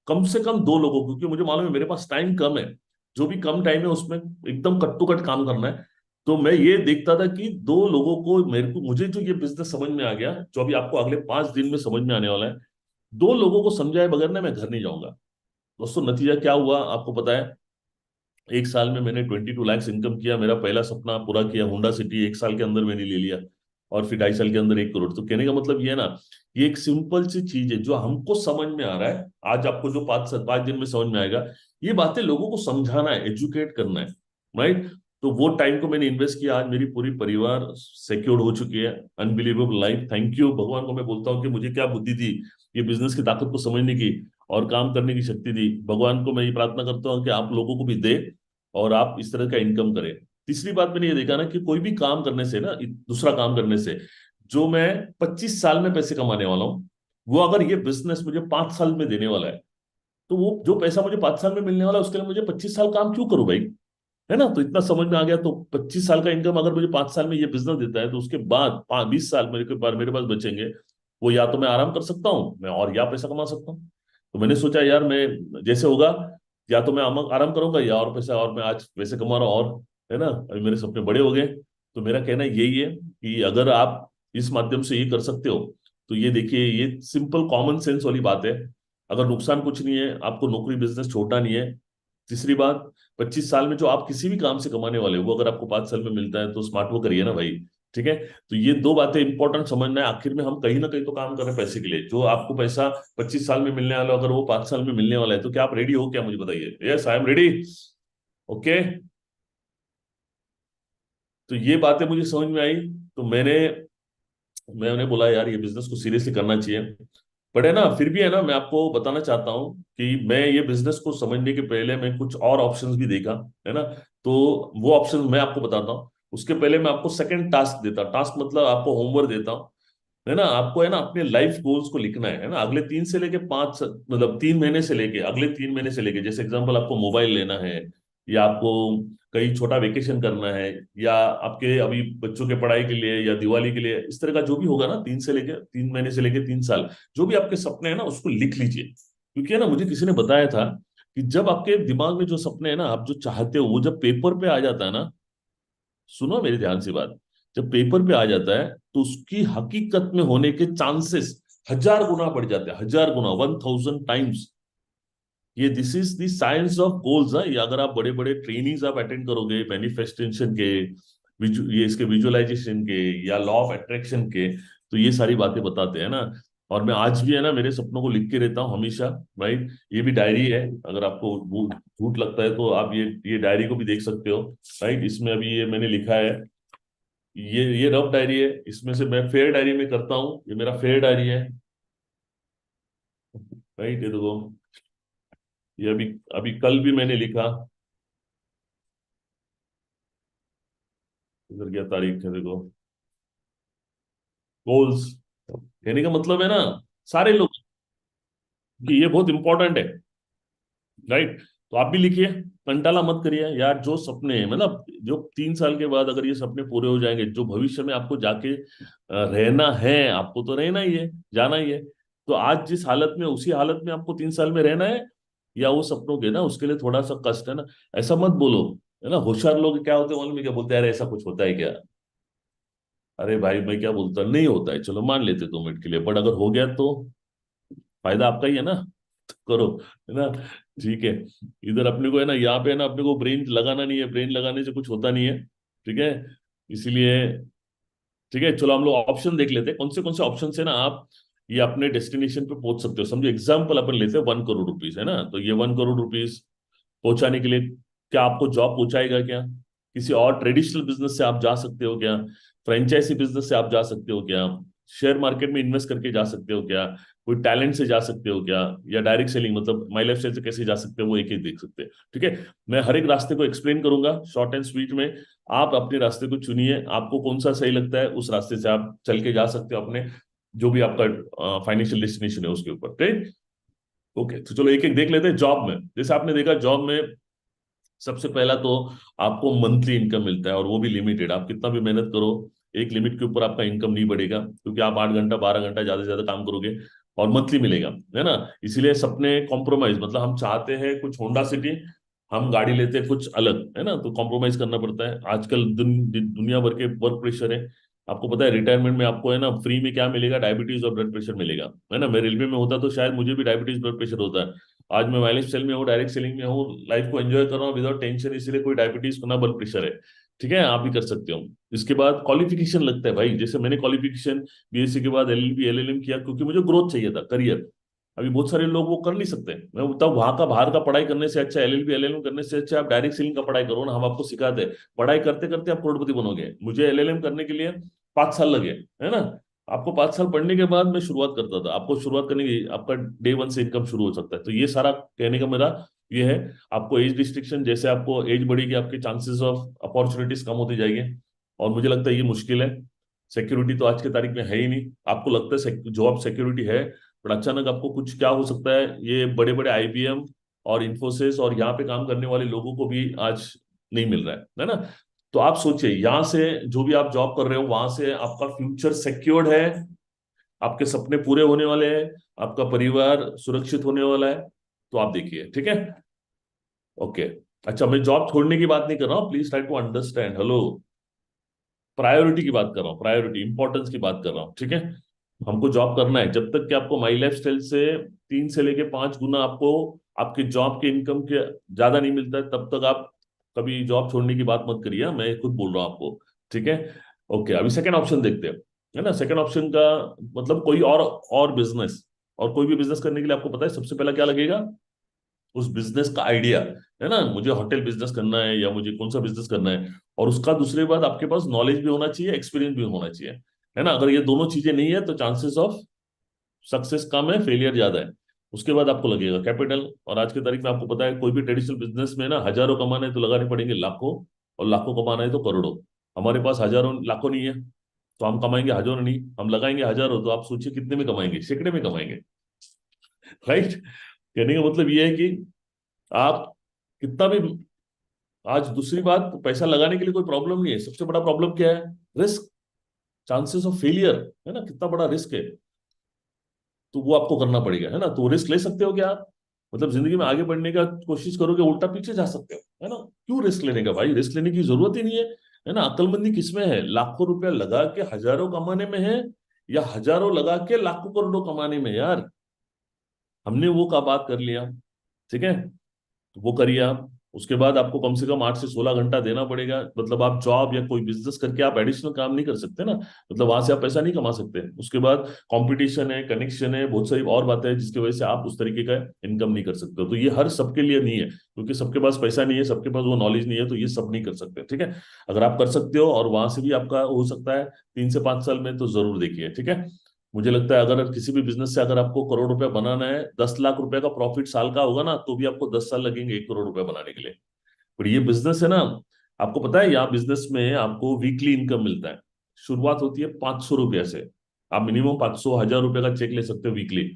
कम से कम 2 लोगों को, क्योंकि मुझे मालूम है मेरे पास टाइम कम है, जो भी कम टाइम है उसमें एकदम कट टू कट काम करना है। तो मैं ये देखता था कि 2 लोगों को, मेरे को, मुझे जो ये बिजनेस समझ में आ गया, जो अभी आपको अगले 5 दिन में समझ में आने वाला है, 2 लोगों को समझाए बगैर ना मैं घर नहीं जाऊंगा। दोस्तों नतीजा क्या हुआ आपको पता है? 1 साल में मैंने 22 लाख इनकम किया, मेरा पहला सपना पूरा किया, होंडा सिटी 1 साल के अंदर मैंने ले लिया, और फिर 2.5 साल के अंदर 1 करोड़। तो कहने का मतलब ये है ना, ये एक सिंपल सी चीज है जो हमको समझ में आ रहा है। आज आपको जो 5 दिन में समझ में आएगा, ये बातें लोगों को समझाना है, एजुकेट करना है। राइट? तो वो टाइम को मैंने इन्वेस्ट किया, आज मेरी पूरी परिवार सिक्योर हो चुकी है, अनबिलीवेबल लाइफ। थैंक यू भगवान को मैं बोलता हूँ कि मुझे क्या बुद्धि दी ये बिजनेस की ताकत को समझने की और काम करने की शक्ति दी। भगवान को मैं ये प्रार्थना करता हूँ कि आप लोगों को भी दे और आप इस तरह का इनकम करें। तीसरी बात मैंने ये देखा ना कि कोई भी काम करने से ना, दूसरा काम करने से जो मैं 25 साल में पैसे कमाने वाला हूँ, वो अगर ये बिजनेस मुझे 5 साल में देने वाला है, तो वो जो पैसा मुझे 5 साल में मिलने वाला है उसके लिए मुझे 25 साल काम क्यों करूं भाई? है ना? तो इतना समझ में आ गया। तो 25 साल का इनकम अगर मुझे 5 साल में ये बिजनेस देता है, तो उसके बाद 20 साल मेरे पास बचेंगे। वो या तो मैं आराम कर सकता हूँ मैं, और या पैसा कमा सकता हूँ। तो मैंने सोचा यार, मैं जैसे होगा, या तो मैं आराम करूंगा, या और पैसा, और मैं आज पैसे कमा रहा हूँ, और है ना, अभी मेरे सपने बड़े हो गए। तो मेरा कहना यही है कि अगर आप इस माध्यम से ये कर सकते हो, तो ये देखिए, ये सिंपल कॉमन सेंस वाली बात है। अगर नुकसान कुछ नहीं है, आपको नौकरी बिजनेस छोड़ना नहीं है। तीसरी बात, 25 साल में जो आप किसी भी काम से कमाने वाले हो, वो अगर आपको 5 साल में मिलता है, तो स्मार्ट वर्क करिए ना भाई। ठीक है? तो ये दो बातें इंपॉर्टेंट समझना है। आखिर में हम कहीं ना कहीं तो काम कर रहे हैं पैसे के लिए। जो आपको पैसा 25 साल में मिलने वाला है, अगर वो 5 साल में मिलने वाला है, तो क्या आप रेडी हो? क्या मुझे बताइए। Yes, I am ready. Okay. तो ये बातें मुझे समझ में आई। तो मैं उन्हें बोला यार, ये बिजनेस को सीरियसली करना चाहिए। बट है ना, फिर भी है ना, मैं आपको बताना चाहता हूँ कि मैं ये बिजनेस को समझने के पहले मैं कुछ और ऑप्शंस भी देखा। है ना? तो वो ऑप्शंस मैं आपको बताता हूँ। उसके पहले मैं आपको सेकंड टास्क देता, टास्क मतलब आपको होमवर्क देता हूँ। है ना? आपको है ना अपने लाइफ गोल्स को लिखना है ना, अगले 3 से लेके 5, मतलब 3 महीने से लेके अगले 3 महीने से लेके। जैसे एग्जांपल, आपको मोबाइल लेना है, या आपको कहीं छोटा वेकेशन करना है, या आपके अभी बच्चों के पढ़ाई के लिए, या दिवाली के लिए, इस तरह का जो भी होगा ना, 3 महीने से लेके 3 साल, जो भी आपके सपने हैं ना, उसको लिख लीजिए। क्योंकि है ना, मुझे किसी ने बताया था कि जब आपके दिमाग में जो सपने हैं ना, आप जो चाहते हो, वो जब पेपर पे आ जाता है ना, सुनो मेरे ध्यान से बात, जब पेपर पे आ जाता है, तो उसकी हकीकत में होने के चांसेस 1000 गुना बढ़ जाते हैं। 1000 गुना, 1000 टाइम्स। ये this is the science of goals है। ये अगर आप बड़े बड़े ट्रेनिंग्स आप अटेंड करोगे, मैनिफेस्टेशन के, ये इसके विजुअलाइजेशन के, या लॉ ऑफ अट्रैक्शन के, तो ये सारी बातें बताते हैं ना। और मैं आज भी है ना, मेरे सपनों को लिख के रहता हूँ हमेशा। राइट? ये भी डायरी है। अगर आपको झूठ लगता है, तो आप ये डायरी को भी देख सकते हो। राइट? इसमें अभी ये मैंने लिखा है, ये रफ डायरी है। इसमें से मैं फेयर डायरी में करता हूँ, ये मेरा फेयर डायरी है। राइट? ये देखो, ये अभी अभी कल भी मैंने लिखा। इधर क्या तारीख है, देखो। गोल्स कहने का मतलब है ना, सारे लोग, कि ये बहुत इंपॉर्टेंट है। राइट? तो आप भी लिखिए, कंटाला मत करिए यार। जो सपने हैं, मतलब जो 3 साल के बाद अगर ये सपने पूरे हो जाएंगे, जो भविष्य में आपको जाके रहना है, आपको तो रहना ही है, जाना ही है। तो आज जिस हालत में, उसी हालत में आपको 3 साल में रहना है, या वो सपनों के ना, उसके लिए थोड़ा सा कष्ट है ना। ऐसा मत बोलो। है ना? होशियार लोग क्या होते हैं मालूम है? क्या बोलते हैं, अरे ऐसा कुछ होता है क्या? अरे भाई, मैं क्या बोलता, नहीं होता है, चलो मान लेते 2 मिनट के लिए, बट अगर हो गया तो फायदा आपका ही है ना। तो करो। है ना? ठीक है। इधर अपने को है ना, यहाँ पे है ना, अपने को ब्रेन लगाना नहीं है। ब्रेन लगाने से कुछ होता नहीं है। ठीक है? इसीलिए ठीक है, चलो हम लोग ऑप्शन देख लेते हैं, कौन से ऑप्शन से ना आप ये अपने डेस्टिनेशन पे पहुंच सकते हो। समझो एग्जाम्पल अपन लेते हैं 1 करोड़ रुपीज। है ना? तो ये 1 करोड़ रुपीज पहुंचाने के लिए, क्या आपको जॉब पहुंचाएगा क्या? किसी और ट्रेडिशनल बिजनेस से आप जा सकते हो क्या? फ्रेंचाइजी बिजनेस से आप जा सकते हो क्या? शेयर मार्केट में इन्वेस्ट करके जा सकते हो क्या? कोई टैलेंट से जा सकते हो क्या? या डायरेक्ट सेलिंग, मतलब माई लाइफ स्टाइल से कैसे जा सकते हो, वो एक एक देख सकते हैं। ठीक है? मैं हर एक रास्ते को एक्सप्लेन करूंगा शॉर्ट एंड स्वीट में। आप अपने रास्ते को चुनिए, आपको कौन सा सही लगता है, उस रास्ते से आप चल के जा सकते हो अपने जो भी आपका फाइनेंशियल डेस्टिनेशन है उसके ऊपर। ठीक? ओके, तो चलो एक एक देख लेते हैं। जॉब में, जैसे आपने देखा, जॉब में सबसे पहला तो आपको मंथली इनकम मिलता है, और वो भी लिमिटेड। आप कितना भी मेहनत करो, एक लिमिट के ऊपर आपका इनकम नहीं बढ़ेगा, क्योंकि आप 8 घंटा 12 घंटा ज्यादा से ज्यादा काम करोगे, और मंथली मिलेगा। है ना? इसीलिए सपने कॉम्प्रोमाइज, मतलब हम चाहते हैं कुछ होंडा सिटी, हम गाड़ी लेते हैं कुछ अलग। है ना? तो कॉम्प्रोमाइज करना पड़ता है। आजकल दुनिया भर के वर्क प्रेशर है। आपको पता है, रिटायरमेंट में आपको है ना फ्री में क्या मिलेगा? डायबिटीज और ब्लड प्रेशर मिलेगा। है ना? मैं रेलवे में होता तो शायद मुझे भी डायबिटीज ब्लड प्रेशर होता है। आज मैं वायलेंस सेल में हूँ, डायरेक्ट सेलिंग में हूँ, लाइफ को एंजॉय कर रहा हूँ विदाउट टेंशन, इसलिए कोई डायबिटीज ना ब्लड प्रेशर है। ठीक है? आप भी कर सकते हो। इसके बाद क्वालिफिकेशन लगता है भाई। जैसे मैंने क्वालिफिकेशन बीएससी के बाद एलएलबी एलएलएम किया, क्योंकि मुझे ग्रोथ चाहिए था, करियर। अभी बहुत सारे लोग वो कर नहीं सकते। मैं तब वहां का बाहर का पढ़ाई करने से अच्छा, एलएलबी एलएलएम करने से अच्छा आप डायरेक्ट सेलिंग का पढ़ाई करो ना, हम आपको सिखाते हैं। पढ़ाई करते करते आप करोड़पति बनोगे। मुझे एलएलएम करने के लिए 5 साल लगे। है ना? आपको 5 साल पढ़ने के बाद मैं शुरुआत करता था। आपको शुरुआत करने की, आपका डे वन से इनकम शुरू हो सकता है। तो ये सारा कहने का मेरा ये है। आपको एज रिस्ट्रिक्शन, जैसे आपको एज बढ़ेगी, आपके चांसेस ऑफ अपॉर्चुनिटीज कम होती जाएगी, और मुझे लगता है ये मुश्किल है। सिक्योरिटी तो आज की तारीख में है ही नहीं। आपको लगता है जॉब सिक्योरिटी है, पर अचानक आपको कुछ क्या हो सकता है, ये बड़े बड़े आईबीएम और इन्फोसिस और यहाँ पे काम करने वाले लोगों को भी आज नहीं मिल रहा है ना। तो आप सोचिए, यहाँ से जो भी आप जॉब कर रहे हो वहां से आपका फ्यूचर सिक्योर्ड है, आपके सपने पूरे होने वाले हैं, आपका परिवार सुरक्षित होने वाला है। तो आप देखिए, ठीक है। ओके। अच्छा, मैं जॉब छोड़ने की बात नहीं कर रहा हूँ, please try to understand. Hello, priority की बात कर रहा हूँ, प्रायोरिटी इंपॉर्टेंस की बात कर रहा हूँ, ठीक है। हमको जॉब करना है, जब तक कि आपको माई लाइफ स्टाइल से 3 से लेके 5 गुना आपको आपके जॉब के इनकम के ज्यादा नहीं मिलता है, तब तक आप कभी जॉब छोड़ने की बात मत करिए, मैं खुद बोल रहा हूँ आपको, ठीक है। ओके, अभी सेकंड ऑप्शन देखते हैं, है ना। सेकंड ऑप्शन का मतलब कोई और बिजनेस, और कोई भी बिजनेस करने के लिए आपको पता है सबसे पहला क्या लगेगा, उस बिजनेस का आइडिया, है ना। मुझे होटल बिजनेस करना है या मुझे कौन सा बिजनेस करना है, और उसका दूसरी बात आपके पास नॉलेज भी होना चाहिए, एक्सपीरियंस भी होना चाहिए, है ना। अगर ये दोनों चीजें नहीं है तो चांसेस ऑफ सक्सेस कम है, फेलियर ज्यादा है। उसके बाद आपको लगेगा कैपिटल, और आज की तारीख में आपको पता है कोई भी ट्रेडिशनल बिजनेस में ना हजारों कमाना है तो लगाने पड़ेंगे लाखों, और लाखों कमाना है तो करोड़ों। हमारे पास हजारों लाखों नहीं है, तो हम कमाएंगे हजारों नहीं, हम लगाएंगे हजारों, तो आप सोचिए कितने में कमाएंगे, सैकड़े में कमाएंगे, राइट। कहने का मतलब ये है कि आप कितना भी, आज दूसरी बात, पैसा लगाने के लिए कोई प्रॉब्लम नहीं है, सबसे बड़ा प्रॉब्लम क्या है, रिस्क, चांसेस ऑफ फेलियर, है ना, कितना बड़ा रिस्क है। तो वो आपको करना पड़ेगा, है ना। तो रिस्क ले सकते हो क्या आप, मतलब जिंदगी में आगे बढ़ने का कोशिश करोगे उल्टा पीछे जा सकते हो, है ना। क्यों रिस्क लेने का भाई, रिस्क लेने की जरूरत ही नहीं है ना। अक्लमंदी किसमें है, लाखों रुपया लगा के हजारों कमाने में है, या हजारों लगा के लाखों करोड़ों कमाने में यार। हमने वो का बात कर लिया, ठीक है। तो वो करिए आप। उसके बाद आपको कम से कम 8 से 16 घंटा देना पड़ेगा, मतलब आप जॉब या कोई बिजनेस करके आप एडिशनल काम नहीं कर सकते ना, मतलब वहां से आप पैसा नहीं कमा सकते। उसके बाद कंपटीशन है, कनेक्शन है, बहुत सारी और बातें हैं जिसकी वजह से आप उस तरीके का इनकम नहीं कर सकते हो। तो ये हर सबके लिए नहीं है, क्योंकि सबके पास पैसा नहीं है, सबके पास वो नॉलेज नहीं है, तो ये सब नहीं कर सकते, ठीक है। अगर आप कर सकते हो और वहां से भी आपका हो सकता है 3 से 5 साल में, तो जरूर देखिए, ठीक है। मुझे लगता है अगर किसी भी बिजनेस से अगर आपको करोड़ रुपया बनाना है, 10 लाख रुपए का प्रॉफिट साल का होगा ना, तो भी आपको 10 साल लगेंगे 1 करोड़ रुपया बनाने के लिए। पर ये बिजनेस है ना, आपको पता है यहाँ बिजनेस में आपको वीकली इनकम मिलता है। शुरुआत होती है 500 रुपया से, आप मिनिमम 500 1000 रुपए का चेक ले सकते हो वीकली।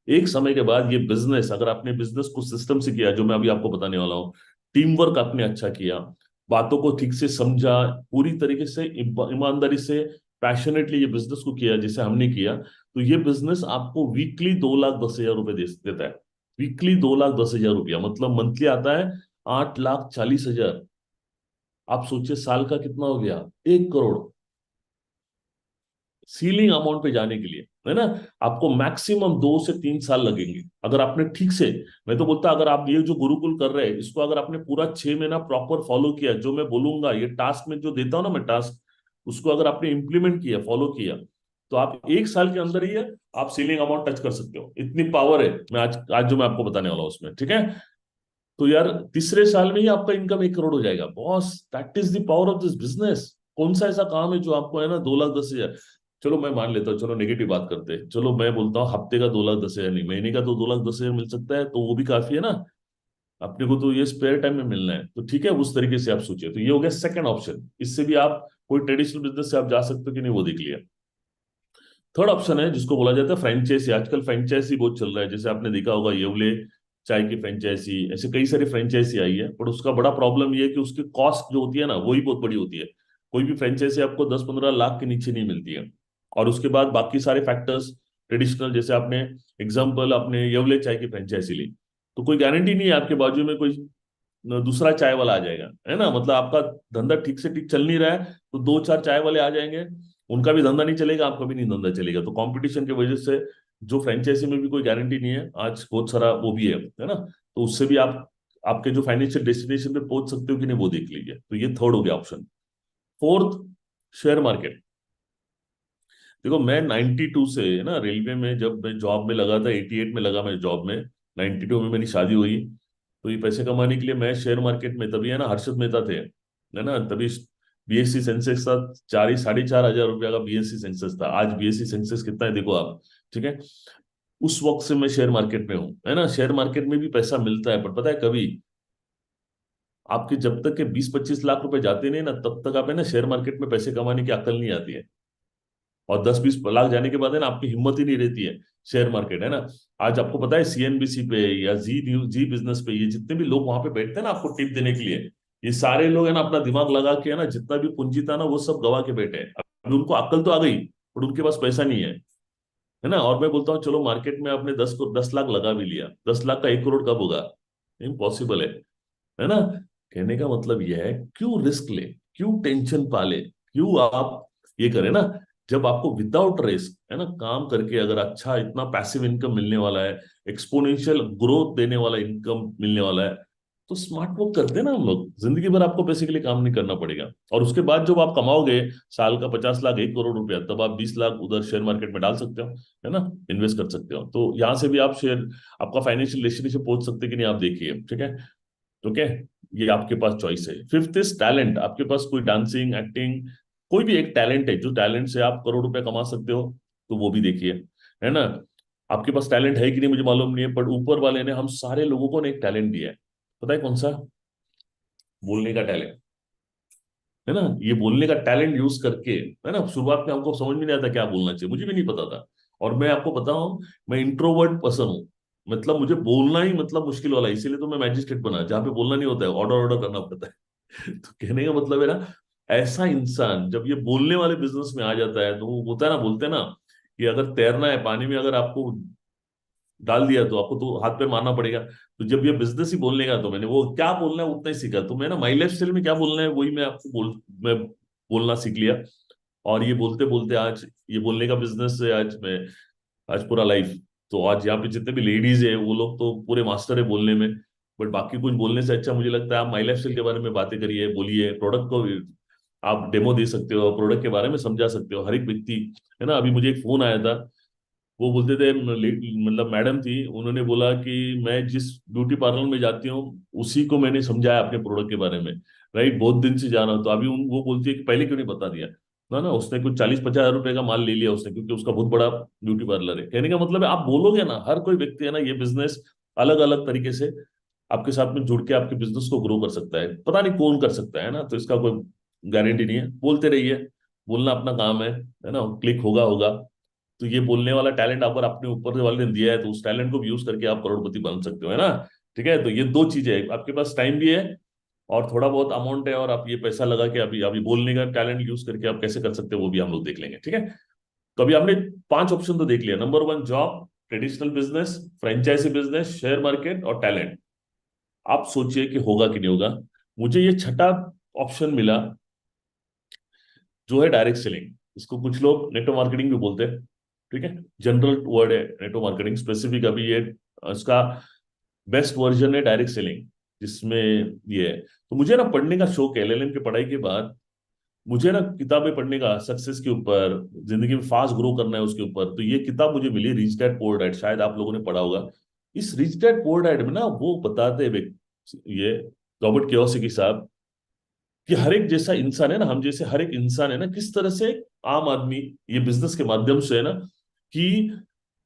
एक समय के बाद ये बिजनेस, अगर आपने बिजनेस को सिस्टम से किया, जो मैं अभी आपको बताने वाला हूँ, टीम वर्क आपने अच्छा किया, बातों को ठीक से समझा, पूरी तरीके से ईमानदारी से, पैशनेटली ये बिजनेस को किया जैसे हमने किया, तो ये बिजनेस आपको वीकली 2 लाख 10 हजार रुपए देता है। वीकली 2 लाख 10 हजार रुपया मतलब मंथली आता है 8 लाख 40 हजार। आप सोचिए साल का कितना हो गया, 1 करोड़। सीलिंग अमाउंट पे जाने के लिए, है ना, आपको मैक्सिमम 2 से 3 साल लगेंगे अगर आपने ठीक से। मैं तो बोलता अगर आप ये जो गुरुकुल कर रहे हैं इसको अगर आपने पूरा 6 महीना प्रॉपर फॉलो किया, जो मैं बोलूंगा ये टास्क में जो देता हूं ना मैं टास्क, उसको अगर आपने इंप्लीमेंट किया, फॉलो किया, तो आप 1 साल के अंदर ही है, आप सीलिंग अमाउंट टच कर सकते हो। इतनी पावर है, मैं आज आज जो मैं आपको बताने वाला हूँ उसमें, ठीक है। तो यार तीसरे साल में ही आपका इनकम 1 करोड़ हो जाएगा boss. That is the power of this business. कौन सा ऐसा काम है जो आपको, है ना, 2 लाख 10 हजार। चलो मैं मान लेता हूँ, चलो नेगेटिव बात करते हैं, चलो मैं बोलता हूँ हफ्ते का 2 लाख 10 हजार नहीं, महीने का तो 2 लाख 10 हजार मिल सकता है, तो वो भी काफी है ना। अपने को तो ये स्पेयर टाइम में मिलना है, तो ठीक है, उस तरीके से आप सोचिए। तो ये हो गया सेकंड ऑप्शन, इससे भी आप कोई ट्रेडिशनल बिजनेस से आप जा सकते हो कि नहीं वो देख लिया। थर्ड ऑप्शन है जिसको बोला जाता है फ्रेंचाइजी। आजकल फ्रेंचाइजी बहुत चल रहा है, जैसे आपने देखा होगा येवले चाय की फ्रेंचाइजी, ऐसे कई सारी फ्रेंचाइजी आई है, पर उसका बड़ा प्रॉब्लम ये है कि उसकी कॉस्ट जो होती है ना वही बहुत बड़ी होती है। कोई भी फ्रेंचाइजी आपको 10 15 लाख के नीचे नहीं मिलती है। और उसके बाद बाकी सारे फैक्टर्स ट्रेडिशनल, जैसे आपने एग्जाम्पल अपने येवले चाय की फ्रेंचाइजी ली, तो कोई गारंटी नहीं है आपके बाजू में कोई दूसरा चाय वाला आ जाएगा, है ना। मतलब आपका धंधा ठीक से ठीक चल नहीं रहा है, तो 2 4 चाय वाले आ जाएंगे, उनका भी धंधा नहीं चलेगा, आपका भी नहीं धंधा चलेगा। तो कंपटीशन की वजह से जो फ्रेंचाइजी में भी कोई गारंटी नहीं है, आज बहुत सारा वो भी है ना। तो उससे भी आप आपके जो फाइनेंशियल डेस्टिनेशन पे पहुंच सकते हो कि नहीं वो देख लीजिए। तो ये थर्ड हो गया ऑप्शन। Fourth, share market. देखो मैं 92 से ना रेलवे में जब मैं जॉब में लगा था, 88 में लगा मैं जॉब में, 92 में मेरी शादी हुई। तो ये पैसे कमाने के लिए मैं शेयर मार्केट में, तभी है ना हर्षद मेहता थे, है ना, तभी बीएससी सेंसेक्स था, 4 ही 4.5 हजार रुपया का बीएससी सेंसेक्स था। आज बीएससी सेंसेक्स कितना है देखो आप, ठीक है। उस वक्त से मैं शेयर मार्केट में हूँ, है ना। शेयर मार्केट में भी पैसा मिलता है, पर पता है कभी आपके जब तक के 20 25 लाख रुपए जाते नहीं ना, तब तक आप है ना शेयर मार्केट में पैसे कमाने की अकल नहीं आती है। और 10-20 लाख जाने के बाद है ना आपकी हिम्मत ही नहीं रहती है। शेयर मार्केट है ना, आज आपको पता है सीएनबीसी पे या जी न्यूज, जी बिजनेस पे, ये जितने भी लोग वहां पे बैठते हैं ना आपको टिप देने के लिए, ये सारे लोग है ना अपना दिमाग लगा के है ना जितना भी पूंजी था ना वो सब गवा के बैठे हैं। अभी उनको अक्ल तो आ गई पर उनके पास पैसा नहीं है ना। और मैं बोलता हूँ चलो मार्केट में आपने 10 लाख लगा भी लिया, 10 लाख का 1 करोड़ कब होगा? इम्पॉसिबल है ना। कहने का मतलब यह है, क्यों रिस्क ले, क्यों टेंशन पाले, क्यों आप ये करें ना। जब आपको विदाउट रिस्क है ना काम करके अगर अच्छा इतना पैसिव इनकम मिलने वाला है, एक्सपोनेंशियल ग्रोथ देने वाला इनकम मिलने वाला है, तो स्मार्ट वर्क करते हैं ना हम लोग। जिंदगी भर आपको पैसे के लिए काम नहीं करना पड़ेगा। और उसके बाद जब आप कमाओगे साल का 50 लाख, 1 करोड़ रुपया, तब आप 20 लाख उधर शेयर मार्केट में डाल सकते हो, है ना, इन्वेस्ट कर सकते हो। तो यहाँ से भी आप शेयर, आपका फाइनेंशियल रिलेशनशिप पहुंच सकते हैं कि नहीं आप देखिए, ठीक है। ओके, ये आपके पास चॉइस है। Fifth is talent. आपके पास कोई डांसिंग, एक्टिंग, कोई भी एक टैलेंट है, जो टैलेंट से आप करोड़ रुपए कमा सकते हो, तो वो भी देखिए, है ना। आपके पास टैलेंट है कि नहीं मुझे मालूम नहीं है, पर ऊपर वाले ने हम सारे लोगों को ने एक टैलेंट दिया है। पता है कौन सा? बोलने का टैलेंट, है ना। ये बोलने का टैलेंट यूज करके, है ना, शुरुआत में हमको समझ में नहीं आता क्या बोलना चाहिए, मुझे भी नहीं पता था। और मैं आपको बताऊं, मैं इंट्रोवर्ट पर्सन हूँ। मतलब मुझे बोलना ही मतलब मुश्किल वाला है, इसीलिए तो मैं मैजिस्ट्रेट बना, जहाँ पे बोलना नहीं होता है, ऑर्डर ऑर्डर करना पड़ता है। तो कहने का मतलब है ना, ऐसा इंसान जब ये बोलने वाले बिजनेस में आ जाता है, तो वो होता है ना, बोलते हैं ना कि अगर तैरना है पानी में, अगर आपको डाल दिया तो आपको तो हाथ पैर मारना पड़ेगा। तो जब ये बिजनेस ही बोलने का, तो मैंने वो क्या बोलना है उतना ही सीखा। तो मैं ना माई लाइफ स्टाइल में क्या बोलना है वही मैं आपको मैं बोलना सीख लिया। और ये बोलते बोलते आज ये बोलने का बिजनेस है, आज मैं, आज पूरा लाइफ। तो आज यहाँ पे जितने भी लेडीज है वो लोग तो पूरे मास्टर है बोलने में। बट बाकी कुछ बोलने से अच्छा मुझे लगता है आप माई लाइफ स्टाइल के बारे में बातें करिए, बोलिए, प्रोडक्ट को भी आप डेमो दे सकते हो, प्रोडक्ट के बारे में समझा सकते हो हर एक व्यक्ति, है ना। अभी मुझे एक फोन आया था, वो बोलते थे, मतलब मैडम थी, उन्होंने बोला कि मैं जिस ब्यूटी पार्लर में जाती हूँ उसी को मैंने समझाया अपने प्रोडक्ट के बारे में, राइट, बहुत दिन से जाना। तो अभी वो बोलती है कि पहले क्यों नहीं बता दिया ना। ना उसने कुछ 40-50 हज़ार रुपए का माल ले लिया उसने, क्योंकि उसका बहुत बड़ा ब्यूटी पार्लर है। कहने का मतलब है आप बोलोगे ना, हर कोई व्यक्ति है ना ये बिजनेस अलग अलग तरीके से आपके साथ में जुड़ के आपके बिजनेस को ग्रो कर सकता है। पता नहीं कौन कर सकता है ना, तो इसका कोई गारंटी नहीं है। बोलते रहिए, बोलना अपना काम है ना, क्लिक होगा होगा। तो ये बोलने वाला टैलेंट अगर अपने ऊपर वाले ने दिया है, तो उस टैलेंट को भी यूज करके आप करोड़पति बन सकते हो, है ना। ठीक है, तो ये दो चीजें हैं, आपके पास टाइम भी है और थोड़ा बहुत अमाउंट है, और आप ये पैसा लगा के अभी अभी बोलने का टैलेंट यूज करके आप कैसे कर सकते हो वो भी हम लोग देख लेंगे, ठीक है। तो अभी आपने 5 ऑप्शन तो देख लिया। Number 1 job, traditional business, franchise business, share market और टैलेंट। आप सोचिए कि होगा कि नहीं होगा। मुझे ये छठा ऑप्शन मिला, जो है डायरेक्ट सेलिंग। इसको कुछ लोग नेटवर्क मार्केटिंग भी बोलते हैं, ठीक है, जनरल वर्ड है नेटवर्क मार्केटिंग। स्पेसिफिक अभी ये इसका बेस्ट वर्जन है डायरेक्ट सेलिंग, जिसमें ये है। तो मुझे ना पढ़ने का शौक है, एलएलएम की पढ़ाई के बाद मुझे ना किताबें पढ़ने का, सक्सेस के ऊपर, जिंदगी में फास्ट ग्रो करना है उसके ऊपर। तो ये किताब मुझे मिली, रिच डैड पुअर डैड, शायद आप लोगों ने पढ़ा होगा। इस रिच डैड पुअर डैड में ना वो बताते हैं ये रॉबर्ट कियोसाकी साहब, कि हर एक जैसा इंसान है ना, हम जैसे हर एक इंसान है ना, किस तरह से आम आदमी ये बिजनेस के माध्यम से है ना कि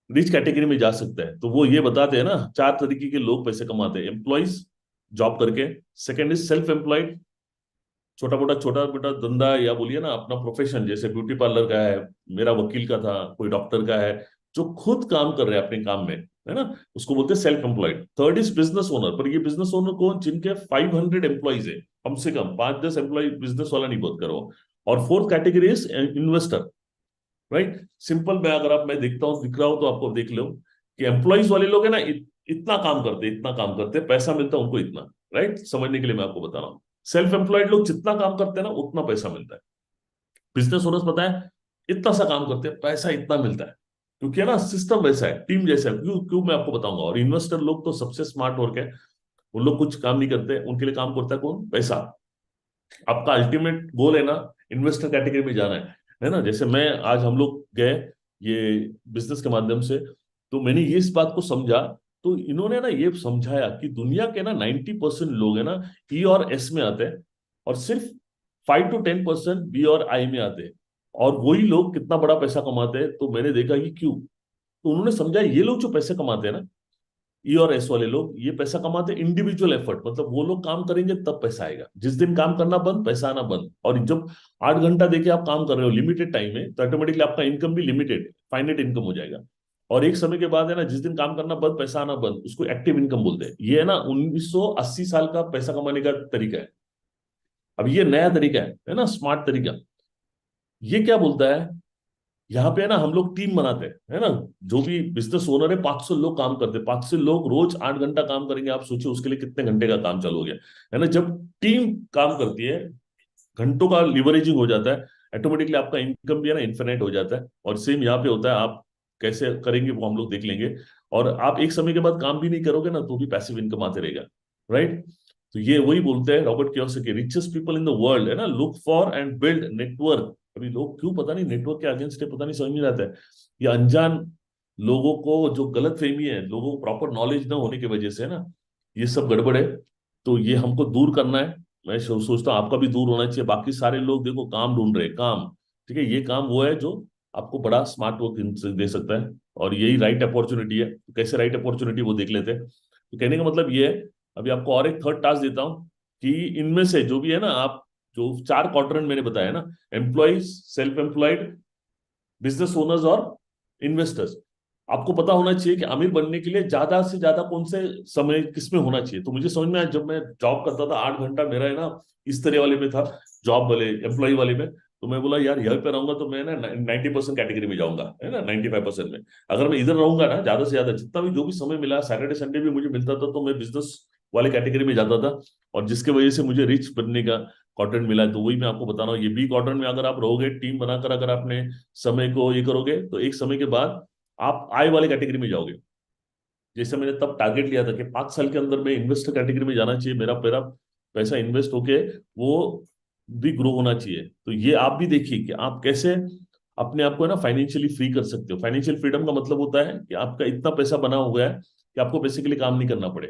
रिच कैटेगरी में जा सकता है। तो वो ये बताते हैं ना 4 तरीके के लोग पैसे कमाते हैं। एम्प्लॉइज, जॉब करके। सेकंड इज सेल्फ एम्प्लॉयड, छोटा मोटा धंधा या बोलिए ना अपना प्रोफेशन, जैसे ब्यूटी पार्लर का है, मेरा वकील का था, कोई डॉक्टर का है, जो खुद काम कर रहे हैं अपने काम में, है ना, उसको बोलते हैं self employed. Third is business owner, पर ये बिजनेस ओनर कौन? जिनके 500 एम्प्लॉइज है, कम से कम 5-10 एम्प्लॉय, बिजनेस वाला नहीं बात करो। और fourth category is investor, right. Simple, मैं देखता हूँ, दिख रहा हूं तो आपको देख लो कि एम्प्लॉइज वाले लोग है ना इतना काम करते, इतना काम करते, पैसा मिलता है उनको इतना, राइट। समझने के लिए मैं आपको बता रहा हूँ, सेल्फ एम्प्लॉयड लोग जितना काम करते हैं ना उतना पैसा मिलता है। बिजनेस ओनर्स पता है इतना सा काम करते हैं, पैसा इतना मिलता है, क्योंकि है ना सिस्टम वैसा है, टीम जैसा है। क्यों क्यों मैं आपको बताऊंगा। और इन्वेस्टर लोग तो सबसे स्मार्ट वर्क है, उन लोग कुछ काम नहीं करते, उनके लिए काम करता है कौन? पैसा। आपका अल्टीमेट गोल है ना इन्वेस्टर कैटेगरी में जाना है ना। जैसे मैं आज, हम लोग गए ये बिजनेस के माध्यम से, तो मैंने ये इस बात को समझा। तो इन्होंने ना ये समझाया कि दुनिया के ना 90% लोग है ना ई और एस में आते हैं, और सिर्फ 5-10% बी और आई में आते हैं। और वही लोग कितना बड़ा पैसा कमाते हैं। तो मैंने देखा कि क्यों। तो उन्होंने समझा ये लोग जो पैसे कमाते हैं ना, ई और एस वाले लोग ये पैसा कमाते इंडिविजुअल एफर्ट, मतलब वो लोग काम करेंगे तब पैसा आएगा। जिस दिन काम करना बंद, पैसा आना बंद। और जब 8 घंटा देके आप काम कर रहे हो लिमिटेड टाइम में, तो ऑटोमेटिकली आपका इनकम भी लिमिटेड फाइनेट इनकम हो जाएगा। और एक समय के बाद है ना, जिस दिन काम करना बंद, पैसा आना बंद, उसको एक्टिव इनकम बोलते हैं। ये है ना 1980 साल का पैसा कमाने का तरीका है। अब ये नया तरीका है ना, स्मार्ट तरीका। ये क्या बोलता है, यहाँ पे है ना हम लोग टीम बनाते हैं, है ना। जो भी बिजनेस ओनर है, 500 लोग काम करते हैं, 500 लोग रोज 8 घंटा काम करेंगे। आप सोचिए उसके लिए कितने घंटे का काम चालू हो गया, है ना। जब टीम काम करती है, घंटों का लिवरेजिंग हो जाता है, ऑटोमेटिकली आपका इनकम भी है ना इन्फिनिट हो जाता है। और सेम यहाँ पे होता है। आप कैसे करेंगे वो हम लोग देख लेंगे। और आप एक समय के बाद काम भी नहीं करोगे ना, तो भी पैसिव इनकम आते रहेगा, राइट। तो ये वही बोलते हैं Robert Kiyosaki, richest people in the world, है ना, look for and build network. अभी लोग क्यों पता नहीं नेटवर्क के अगेंस्ट है, पता नहीं, समझ नहीं आता है। ये अनजान लोगों को जो गलत फहमी है, लोगों को प्रॉपर नॉलेज ना होने की वजह से, है ना, ये सब गड़बड़ है। तो ये हमको दूर करना है। मैं सोचता हूँ आपका भी दूर होना चाहिए। बाकी सारे लोग देखो काम ढूंढ रहे हैं, काम, ठीक है। ये काम वो है जो आपको बड़ा स्मार्ट वर्क दे सकता है, और यही राइट अपॉर्चुनिटी है। तो कैसे राइट अपॉर्चुनिटी वो देख लेते हैं। तो कहने का मतलब ये है, अभी आपको और एक थर्ड टास्क देता हूँ कि इनमें से जो भी है ना, आप जो 4 क्वाड्रेंट मैंने बताया ना, employees, self employed, business owners और इन्वेस्टर्स, आपको पता होना चाहिए कि अमीर बनने के लिए ज्यादा से ज्यादा कौन से समय किसमें होना चाहिए। तो मुझे समझ में आया, जब मैं जॉब करता था 8 घंटा मेरा है ना इस तरह वाले में था, जॉब वाले एम्प्लॉय वाले में, तो मैं बोला यार यहीं पे रहूंगा तो मैं ना 90% कैटेगरी में जाऊंगा, है ना, 95% में। अगर मैं इधर रहूंगा ना, ज्यादा से ज्यादा जितना भी जो भी समय मिला, सैटरडे संडे भी मुझे मिलता था, तो मैं बिजनेस वाले कैटेगरी में जाता था। और जिसके वजह से मुझे रिच बनने का क्वाड्रेंट मिला है। तो वही मैं आपको बता रहा हूँ, ये बी क्वाड्रेंट में अगर आप रहोगे, टीम बनाकर अगर आपने समय को ये करोगे, तो एक समय के बाद आप आय वाले कैटेगरी में जाओगे। जैसे मैंने तब टारगेट लिया था कि 5 साल के अंदर में इन्वेस्टर कैटेगरी में जाना चाहिए, मेरा मेरा पैसा इन्वेस्ट होके वो भी ग्रो होना चाहिए। तो ये आप भी देखिए कि आप कैसे अपने आप को है ना फाइनेंशियली फ्री कर सकते हो। फाइनेंशियल फ्रीडम का मतलब होता है कि आपका इतना पैसा बना हो गया है कि आपको बेसिकली काम नहीं करना पड़े।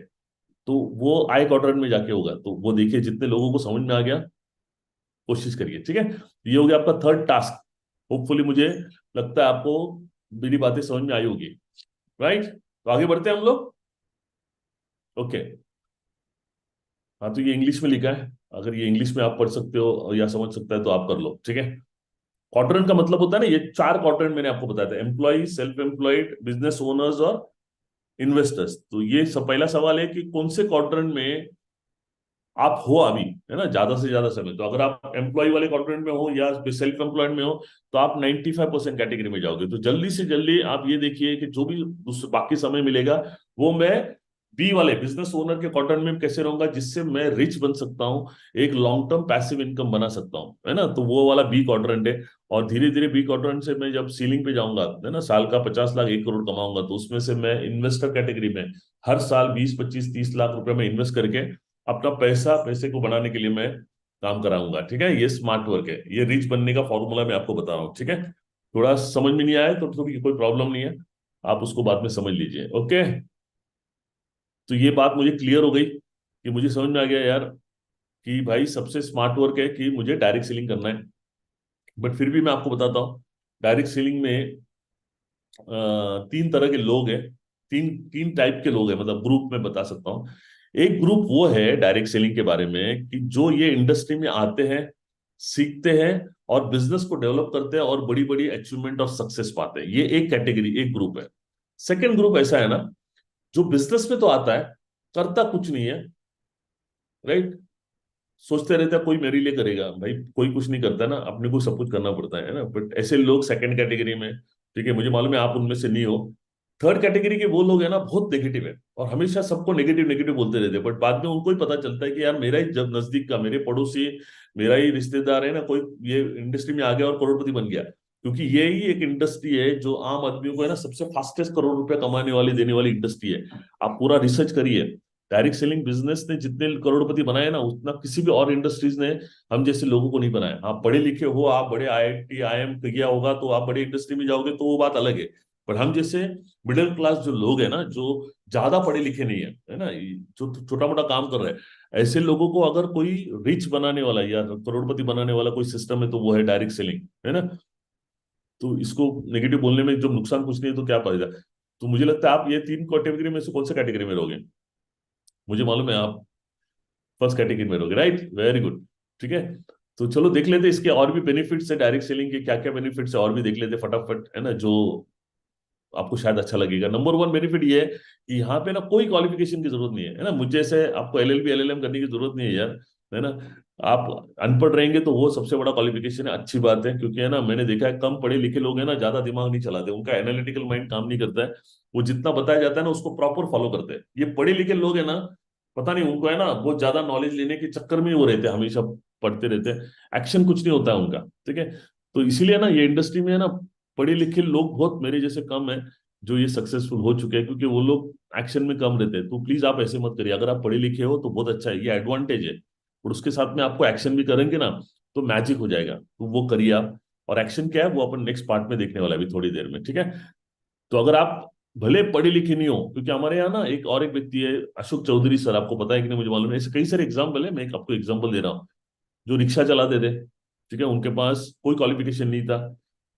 तो वो आय क्वाड्रेंट में जाके होगा। तो वो देखिए, जितने लोगों को समझ में आ गया, कोशिश करिए, ठीक है। ये हो गया आपका थर्ड टास्क। होपफुली मुझे लगता है आपको मेरी बातें समझ में आई होगी, राइट। तो आगे बढ़ते हैं हम लोग। ओके, हाँ, तो ये इंग्लिश में लिखा है। अगर ये इंग्लिश में आप पढ़ सकते हो या समझ सकता है तो आप कर लो, ठीक है। क्वाड्रेंट का मतलब होता है ना, ये 4 क्वाड्रेंट मैंने आपको बताया था, employ, self employed, business owners और इन्वेस्टर्स। तो ये सब पहला सवाल है कि कौन से क्वाड्रेंट में आप हो अभी, है ना, ज्यादा से ज्यादा समय। तो अगर आप एम्प्लॉय वाले क्वाड्रेंट में हो या सेल्फ एम्प्लॉयड में हो, तो आप 95% कैटेगरी में जाओगे। तो जल्दी से जल्दी आप ये देखिए कि जो भी बाकी समय मिलेगा, वो मैं बी वाले बिजनेस ओनर के क्वाड्रेंट में कैसे रहूंगा, जिससे मैं रिच बन सकता हूँ, एक लॉन्ग टर्म पैसिव इनकम बना सकता हूँ, है ना। तो वो वाला बी क्वाड्रेंट है। और धीरे धीरे बी क्वाड्रेंट से मैं जब सीलिंग पे जाऊंगा, है ना, साल का 50 लाख 1 करोड़ कमाऊंगा, तो उसमें से मैं इन्वेस्टर कैटेगरी में हर साल 20 25 30 लाख रुपए में इन्वेस्ट करके अपना पैसे को बढ़ाने के लिए मैं काम कराऊंगा, ठीक है। ये स्मार्ट वर्क है, ये रिच बनने का फॉर्मूला मैं आपको बता रहा हूँ, ठीक है। थोड़ा समझ में नहीं आया तो थोड़ी कोई प्रॉब्लम नहीं है, आप उसको बाद में समझ लीजिए, ओके। तो ये बात मुझे क्लियर हो गई कि मुझे समझ में आ गया यार कि भाई सबसे स्मार्ट वर्क है कि मुझे डायरेक्ट सेलिंग करना है। बट फिर भी मैं आपको बताता हूँ, डायरेक्ट सेलिंग में 3 तरह के लोग हैं, तीन तीन टाइप के लोग हैं, मतलब ग्रुप में बता सकता हूँ। एक ग्रुप वो है डायरेक्ट सेलिंग के बारे में कि जो ये इंडस्ट्री में आते हैं, सीखते हैं और बिजनेस को डेवलप करते हैं और बड़ी बड़ी अचीवमेंट और सक्सेस पाते हैं। ये एक कैटेगरी, एक ग्रुप है। सेकेंड ग्रुप ऐसा है ना, जो बिजनेस में तो आता है, करता कुछ नहीं है, राइट। सोचते रहते हैं कोई मेरे लिए करेगा, भाई कोई कुछ नहीं करता ना, अपने को सब कुछ करना पड़ता है ना। बट ऐसे लोग सेकंड कैटेगरी में, ठीक है, मुझे मालूम है आप उनमें से नहीं हो। थर्ड कैटेगरी के वो लोग है ना, बहुत नेगेटिव है और हमेशा सबको नेगेटिव नेगेटिव बोलते रहते हैं। बट बाद में उनको ही पता चलता है कि यार मेरा ही जब नजदीक का, मेरे पड़ोसी, मेरा ही रिश्तेदार है ना, कोई ये इंडस्ट्री में आ गया और करोड़पति बन गया। क्योंकि ये ही एक इंडस्ट्री है जो आम आदमियों को है ना सबसे फास्टेस्ट करोड़ रुपया कमाने वाली, देने वाली इंडस्ट्री है। आप पूरा रिसर्च करिए, डायरेक्ट सेलिंग बिजनेस ने जितने करोड़पति बनाए ना, उतना किसी भी और इंडस्ट्रीज ने हम जैसे लोगों को नहीं बनाया। आप पढ़े लिखे हो, आप बड़े आईआईटी आईएम किया होगा तो आप बड़े इंडस्ट्री में जाओगे, तो वो बात अलग है। पर हम जैसे मिडिल क्लास जो लोग हैं ना, जो ज्यादा पढ़े लिखे नहीं है, है ना, जो छोटा मोटा काम कर रहे हैं, ऐसे लोगों को अगर कोई रिच बनाने वाला या करोड़पति बनाने वाला कोई सिस्टम है, तो वो है डायरेक्ट सेलिंग, है ना। तो इसको नेगेटिव बोलने में जो नुकसान कुछ नहीं है, तो क्या फायदा। तो मुझे लगता है आप ये 3 कैटेगरी में से कौन सा कैटेगरी में रहोगे? मुझे मालूम है आप फर्स्ट कैटेगरी में रहोगे, राइट? Very good. ठीक है, तो चलो देख लेते हैं इसके और भी बेनिफिट्स है डायरेक्ट सेलिंग के, क्या क्या बेनिफिट्स है और भी देख लेते हैं फटाफट, है ना, जो आपको शायद अच्छा लगेगा। नंबर 1 बेनिफिट ये है कि यहाँ पे ना कोई क्वालिफिकेशन की जरूरत नहीं है, है ना। मुझे से आपको एलएलबी एलएलएम करने की जरूरत नहीं है यार, है ना। आप अनपढ़ रहेंगे तो वो सबसे बड़ा क्वालिफिकेशन है, अच्छी बात है, क्योंकि है ना मैंने देखा है कम पढ़े लिखे लोग हैं ना ज्यादा दिमाग नहीं चलाते, उनका एनालिटिकल माइंड काम नहीं करता है। वो जितना बताया जाता है ना उसको प्रॉपर फॉलो करते हैं। ये पढ़े लिखे लोग है ना, पता नहीं उनको है ना बहुत ज्यादा नॉलेज लेने के चक्कर में वो रहते हैं, हमेशा पढ़ते रहते हैं, एक्शन कुछ नहीं होता है उनका। ठीक है, तो इसीलिए ना ये इंडस्ट्री में है ना पढ़े लिखे लोग बहुत मेरे जैसे कम है जो ये सक्सेसफुल हो चुके हैं, क्योंकि वो लोग एक्शन में कम रहते हैं। तो प्लीज आप ऐसे मत करिए, अगर आप पढ़े लिखे हो तो बहुत अच्छा है, ये एडवांटेज है, और उसके साथ में आपको एक्शन भी करेंगे ना तो मैजिक हो जाएगा, तो वो करिए आप। और एक्शन क्या है वो अपन नेक्स्ट पार्ट में देखने वाला है अभी थोड़ी देर में, ठीक है। तो अगर आप भले पढ़े लिखे नहीं हो, क्योंकि हमारे यहाँ ना एक व्यक्ति है अशोक चौधरी सर, आपको पता है कि नहीं मुझे मालूम है, ऐसे कई सारे एग्जाम्पल है, मैं एक आपको एग्जाम्पल दे रहा हूँ। जो रिक्शा चलाते थे, ठीक है, उनके पास कोई क्वालिफिकेशन नहीं था,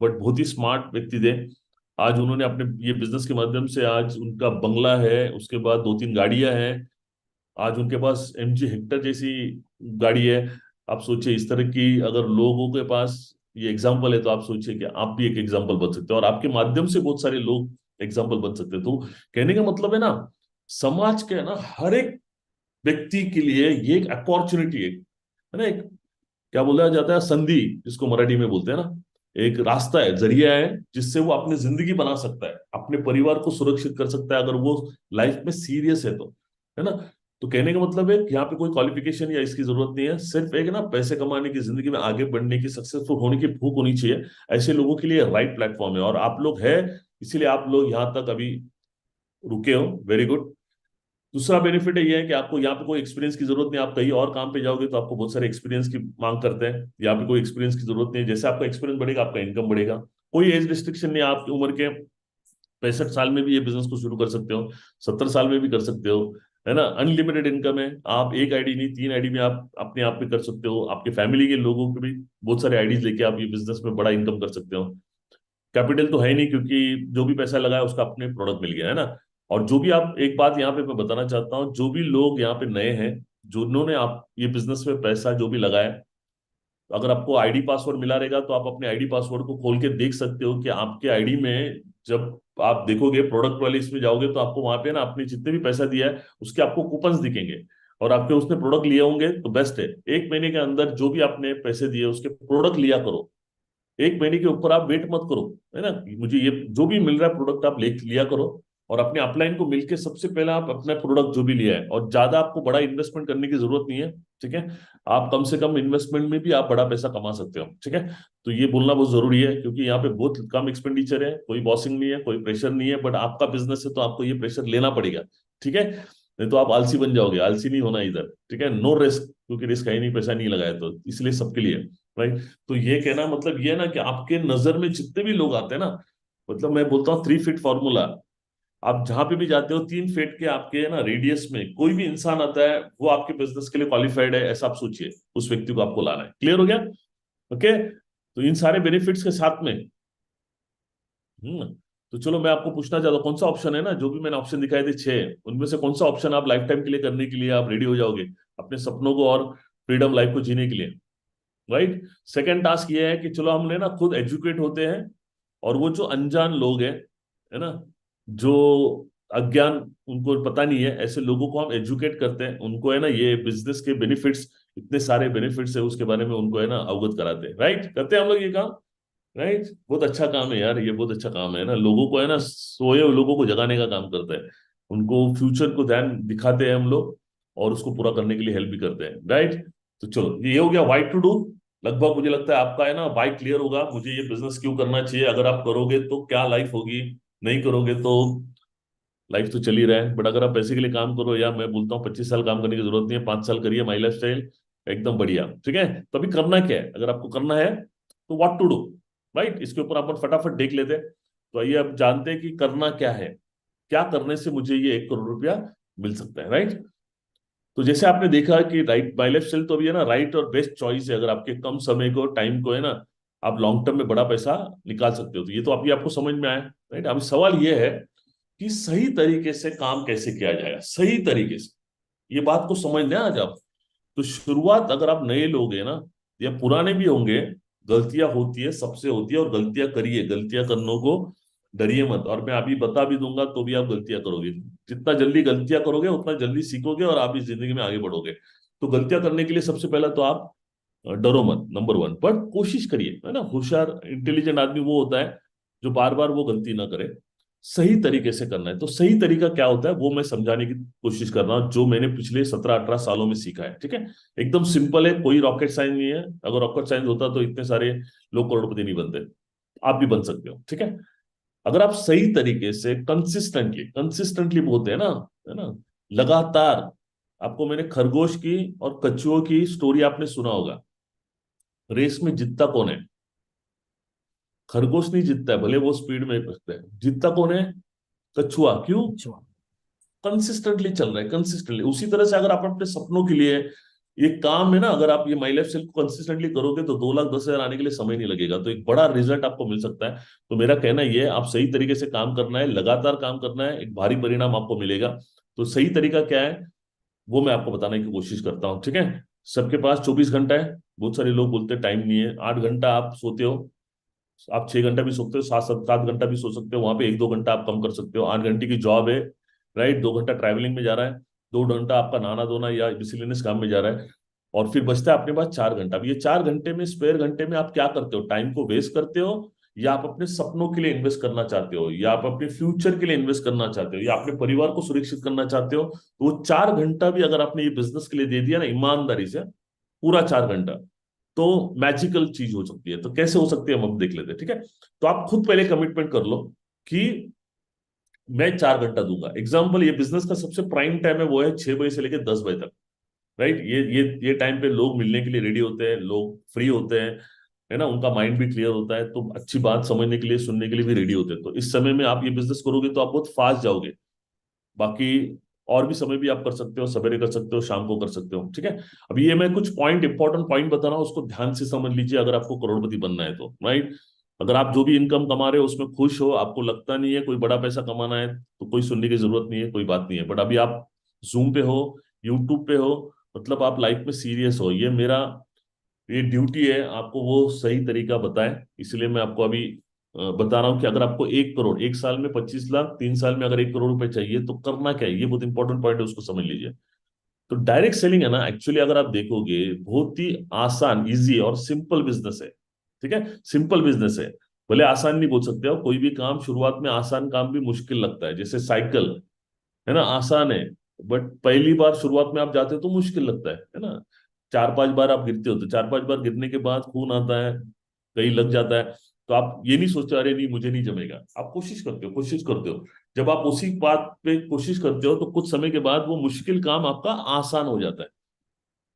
बट बहुत ही स्मार्ट व्यक्ति थे। आज उन्होंने अपने ये बिजनेस के माध्यम से आज उनका बंगला है, उसके बाद 2-3 गाड़ियां हैं, आज उनके पास एमजी हेक्टर जैसी गाड़ी है। आप सोचिए इस तरह की अगर लोगों के पास ये एग्जाम्पल है, तो आप सोचिए कि आप भी एक एग्जाम्पल बन सकते हो, और आपके माध्यम से बहुत सारे लोग एग्जाम्पल बन सकते हैं। तो कहने का मतलब है ना, समाज के है ना हर एक व्यक्ति के लिए ये एक अपॉर्चुनिटी है ना, एक क्या बोला जाता है संधि, जिसको मराठी में बोलते हैं ना, एक रास्ता है, जरिया है, जिससे वो अपनी जिंदगी बना सकता है, अपने परिवार को सुरक्षित कर सकता है, अगर वो लाइफ में सीरियस है तो, है ना। तो कहने का मतलब है कि यहाँ पे कोई क्वालिफिकेशन या इसकी जरूरत नहीं है, सिर्फ एक ना पैसे कमाने की, जिंदगी में आगे बढ़ने की, सक्सेसफुल होने की भूख होनी चाहिए। ऐसे लोगों के लिए राइट प्लेटफॉर्म है, और आप लोग है, इसीलिए आप लोग यहाँ तक अभी रुके हो, वेरी गुड। दूसरा बेनिफिट है ये है कि आपको यहाँ पे कोई एक्सपीरियंस की जरूरत नहीं, आप कहीं और काम पे जाओगे तो आपको बहुत सारे एक्सपीरियंस की मांग करते हैं, यहाँ पे कोई एक्सपीरियंस की जरूरत नहीं है। जैसे आपका एक्सपीरियंस बढ़ेगा आपका इनकम बढ़ेगा। कोई एज रिस्ट्रिक्शन नहीं है, आपकी उम्र के 65 साल में भी ये बिजनेस को शुरू कर सकते हो, 70 साल में भी कर सकते हो, है ना। अनलिमिटेड इनकम है, आप एक आईडी नहीं 3 आईडी में आप अपने आप पे कर सकते हो, आपके फैमिली के लोगों के भी बहुत सारे आईडीज लेके आप ये बिजनेस में बड़ा इनकम कर सकते हो। कैपिटल तो है ही नहीं, क्योंकि जो भी पैसा लगाया उसका अपने प्रोडक्ट मिल गया, है ना। और जो भी आप, एक बात यहाँ पे मैं बताना चाहता हूँ, जो भी लोग यहाँ पे नए हैं, जिन्होंने आप ये बिजनेस में पैसा जो भी लगाया, तो अगर आपको आईडी पासवर्ड मिला रहेगा तो आप अपने आईडी पासवर्ड को खोल के देख सकते हो कि आपके आईडी में, जब आप देखोगे प्रोडक्ट वाले इसमें जाओगे तो आपको वहां पे ना आपने जितने भी पैसा दिया है उसके आपको कूपन्स दिखेंगे, और आपके उसने प्रोडक्ट लिए होंगे तो बेस्ट है, 1 महीने के अंदर जो भी आपने पैसे दिए उसके प्रोडक्ट लिया करो। 1 महीने के ऊपर आप वेट मत करो, है ना। मुझे ये जो भी मिल रहा है प्रोडक्ट आप ले लिया करो, और अपने अपलाइन को मिलके सबसे पहले आप अपना प्रोडक्ट जो भी लिया है, और ज्यादा आपको बड़ा इन्वेस्टमेंट करने की जरूरत नहीं है, ठीक है। आप कम से कम इन्वेस्टमेंट में भी आप बड़ा पैसा कमा सकते हो, ठीक है। तो ये बोलना बहुत जरूरी है, क्योंकि यहाँ पे बहुत कम एक्सपेंडिचर है, कोई बॉसिंग नहीं है, कोई प्रेशर नहीं है, बट आपका बिजनेस है तो आपको ये प्रेशर लेना पड़ेगा, ठीक है। नहीं तो आप आलसी बन जाओगे, आलसी नहीं होना इधर, ठीक है। नो रिस्क, क्योंकि रिस्क है ही नहीं, पैसा नहीं लगाया तो, इसलिए सबके लिए, राइट। तो ये कहना मतलब ये है ना कि आपके नजर में जितने भी लोग आते हैं ना, मतलब मैं बोलता हूँ 3 फीट फॉर्मूला, आप जहां पे भी जाते हो 3 फीट के आपके है ना रेडियस में कोई भी इंसान आता है, वो आपके बिजनेस के लिए क्वालिफाइड है, ऐसा आप सोचिए, उस व्यक्ति को आपको लाना है। क्लियर हो गया? ओके, तो इन सारे बेनिफिट्स के साथ में, हम्म तो चलो मैं आपको पूछना चाहता हूँ, कौन सा ऑप्शन है ना, जो भी मैंने ऑप्शन दिखाए थे 6, उनमें से कौन सा ऑप्शन आप लाइफ टाइम के लिए करने के लिए आप रेडी हो जाओगे, अपने सपनों को और फ्रीडम लाइफ को जीने के लिए, राइट। सेकेंड टास्क ये है कि चलो हमने ना खुद एजुकेट होते हैं, और वो जो अनजान लोग हैं, है ना, जो अज्ञान, उनको पता नहीं है, ऐसे लोगों को हम एजुकेट करते हैं, उनको है ना ये बिजनेस के बेनिफिट्स, इतने सारे बेनिफिट्स है उसके बारे में उनको है ना अवगत कराते हैं, राइट। करते हैं हम लोग ये काम, राइट। बहुत अच्छा काम है यार, ये बहुत अच्छा काम है ना, लोगों को है ना सोए हुए लोगों को जगाने का काम करता है, उनको फ्यूचर को ध्यान दिखाते हैं हम लोग, और उसको पूरा करने के लिए हेल्प भी करते हैं, राइट। तो चलो ये हो गया वाई टू डू। लगभग मुझे लगता है आपका है ना वाई क्लियर होगा, मुझे ये बिजनेस क्यों करना चाहिए, अगर आप करोगे तो क्या लाइफ होगी, नहीं करोगे तो लाइफ तो चल ही रहा है, बट अगर आप पैसे के लिए काम करो, या मैं बोलता हूँ 25 साल काम करने की जरूरत नहीं है, 5 साल करिए, माई लाइफ स्टाइल एकदम बढ़िया, ठीक है। तो अभी करना क्या है, अगर आपको करना है तो व्हाट टू डू, राइट, इसके ऊपर अपन फटाफट देख लेते हैं। तो आइए अब जानते हैं कि करना क्या है, क्या करने से मुझे ये 1 करोड़ रुपया मिल सकता है, राइट। तो जैसे आपने देखा कि राइट माई लाइफ स्टाइल तो अभी है ना राइट और बेस्ट चॉइस है, अगर आपके कम समय को, टाइम को है ना, आप लॉन्ग टर्म में बड़ा पैसा निकाल सकते हो, तो ये तो अभी आपको समझ में आया, राइट। अब सवाल ये है कि सही तरीके से काम कैसे किया जाएगा, सही तरीके से। ये बात को समझना आज आप। तो शुरुआत अगर आप नए लोग हैं ना, या पुराने भी होंगे, गलतियां होती है, सबसे होती है, और गलतियां करिए, गलतियां करने को डरिए मत। और मैं अभी बता भी दूंगा तो भी आप गलतियां करोगे। जितना जल्दी गलतियां करोगे उतना जल्दी सीखोगे और आप इस जिंदगी में आगे बढ़ोगे। तो गलतियां करने के लिए सबसे पहला तो आप डरो मत, नंबर वन। पर कोशिश करिए, है ना। होशियार इंटेलिजेंट आदमी वो होता है जो बार बार वो गलती ना करे। सही तरीके से करना है। तो सही तरीका क्या होता है वो मैं समझाने की कोशिश कर रहा हूँ, जो मैंने पिछले 17-18 सालों में सीखा है। ठीक है, एकदम सिंपल है, कोई रॉकेट साइंस नहीं है। अगर रॉकेट साइंस होता तो इतने सारे लोग करोड़पति नहीं बनते। आप भी बन सकते हो। ठीक है, अगर आप सही तरीके से कंसिस्टेंटली, कंसिस्टेंटली बोलते हैं ना, है ना, लगातार। आपको मैंने खरगोश की और कछुओं की स्टोरी आपने सुना होगा। रेस में जीतता कौन है? खरगोश नहीं जीतता है, भले वो स्पीड में भागता है। जीतता कौन है? कछुआ। क्यों? अच्छा। कंसिस्टेंटली चल रहा है, कंसिस्टेंटली। उसी तरह से अगर आप अपने सपनों के लिए, ये काम है ना, अगर आप ये माई लाइफ स्टाइल को कंसिस्टेंटली करोगे तो 2,10,000 आने के लिए समय नहीं लगेगा, तो एक बड़ा रिजल्ट आपको मिल सकता है। तो मेरा कहना ये है, आप सही तरीके से काम करना है, लगातार काम करना है, एक भारी परिणाम आपको मिलेगा। तो सही तरीका क्या है वो मैं आपको बताने की कोशिश करता हूँ। ठीक है, सबके पास 24 घंटा है। बहुत सारे लोग बोलते हैं टाइम नहीं है। 8 घंटा आप सोते हो, आप 6 घंटा भी सोते हो, 7-7 घंटा भी सो सकते हो। वहां पे 1-2 घंटा आप कम कर सकते हो। 8 घंटे की जॉब है, राइट, 2 घंटा ट्रैवलिंग में जा रहा है, 2 घंटा आपका नहाना धोना या मिसलेनियस काम में जा रहा है, और फिर बचता है अपने पास 4 घंटा। अब ये 4 घंटे में, स्पेयर घंटे में आप क्या करते हो? टाइम को वेस्ट करते हो, या आप अपने सपनों के लिए इन्वेस्ट करना चाहते हो, या आप अपने फ्यूचर के लिए इन्वेस्ट करना चाहते हो, या अपने परिवार को सुरक्षित करना चाहते हो? तो वो 4 घंटा भी अगर आपने ये बिजनेस के लिए दे दिया ना, ईमानदारी से, पूरा 4 घंटा, तो मैजिकल चीज हो सकती है। तो कैसे हो सकती है हम अब देख लेते हैं। ठीक है, तो आप खुद पहले कमिटमेंट कर लो कि मैं 4 घंटा दूंगा। एग्जाम्पल, ये बिजनेस का सबसे प्राइम टाइम है वो है 6 बजे से लेकर 10 बजे तक। राइट, ये टाइम पे लोग मिलने के लिए रेडी होते हैं, लोग फ्री होते हैं, है ना, उनका माइंड भी क्लियर होता है, तो अच्छी बात समझने के लिए, सुनने के लिए भी रेडी होते हैं। तो इस समय में आप ये बिजनेस करोगे तो आप बहुत फास्ट जाओगे। बाकी और भी समय भी आप कर सकते हो, सवेरे कर सकते हो, शाम को कर सकते हो। ठीक है, अभी ये मैं कुछ पॉइंट, इंपॉर्टेंट पॉइंट बता रहा हूँ, उसको ध्यान से समझ लीजिए अगर आपको करोड़पति बनना है तो। राइट, अगर आप जो भी इनकम कमा रहे हो उसमें खुश हो, आपको लगता नहीं है कोई बड़ा पैसा कमाना है, तो कोई सुनने की जरूरत नहीं है, कोई बात नहीं है। बट अभी आप जूम पे हो, यूट्यूब पे हो, मतलब आप लाइफ में सीरियस हो। ये ड्यूटी है आपको वो सही तरीका बताए, इसलिए मैं आपको अभी बता रहा हूँ कि अगर आपको 1 करोड़, 1 साल में 25 लाख, 3 साल में अगर 1 करोड़ रुपए चाहिए तो करना क्या है, ये बहुत इंपॉर्टेंट पॉइंट है, उसको समझ लीजिए। तो डायरेक्ट सेलिंग है ना, एक्चुअली अगर आप देखोगे बहुत ही आसान, इजी और सिंपल बिजनेस है। ठीक है, सिंपल बिजनेस है। भले आसान नहीं बोल सकते हो, कोई भी काम शुरुआत में, आसान काम भी मुश्किल लगता है। जैसे साइकिल, है ना, आसान है, बट पहली बार शुरुआत में आप जाते हो तो मुश्किल लगता है ना। 4-5 बार आप गिरते हो, तो 4-5 बार गिरने के बाद खून आता है, कहीं लग जाता है। तो आप ये नहीं सोचते अरे नहीं मुझे नहीं जमेगा, आप कोशिश करते हो, कोशिश करते हो। जब आप उसी बात पे कोशिश करते हो तो कुछ समय के बाद वो मुश्किल काम आपका आसान हो जाता है।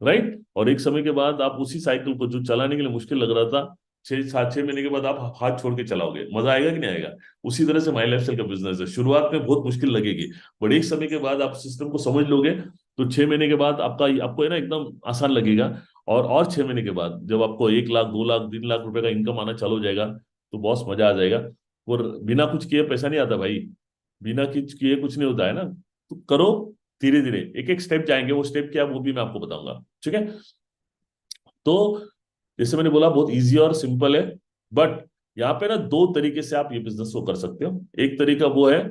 राइट, और एक समय के बाद आप उसी साइकिल को जो चलाने के लिए मुश्किल लग रहा था, 6-7-6 महीने के बाद आप हाथ छोड़ के चलाओगे। मजा आएगा कि नहीं आएगा? उसी तरह से माई लाइफस्टाइल का बिजनेस है, शुरुआत में बहुत मुश्किल लगेगी, बट एक समय के बाद आप सिस्टम को समझ लोगे तो 6 महीने के बाद आपको है ना एकदम आसान लगेगा। और 6 महीने के बाद जब आपको 1 लाख, 2 लाख, 3 लाख रुपए का इनकम आना चालू हो जाएगा तो बॉस मजा आ जाएगा। और बिना कुछ किए पैसा नहीं आता भाई, बिना कुछ किए कुछ नहीं होता है ना। तो करो, धीरे धीरे एक एक स्टेप जाएंगे, वो स्टेप क्या है वो भी मैं आपको बताऊंगा। ठीक है, तो जैसे मैंने बोला बहुत इजी और सिंपल है, बट यहाँ पे ना 2 तरीके से आप ये बिजनेस को कर सकते हो। एक तरीका वो है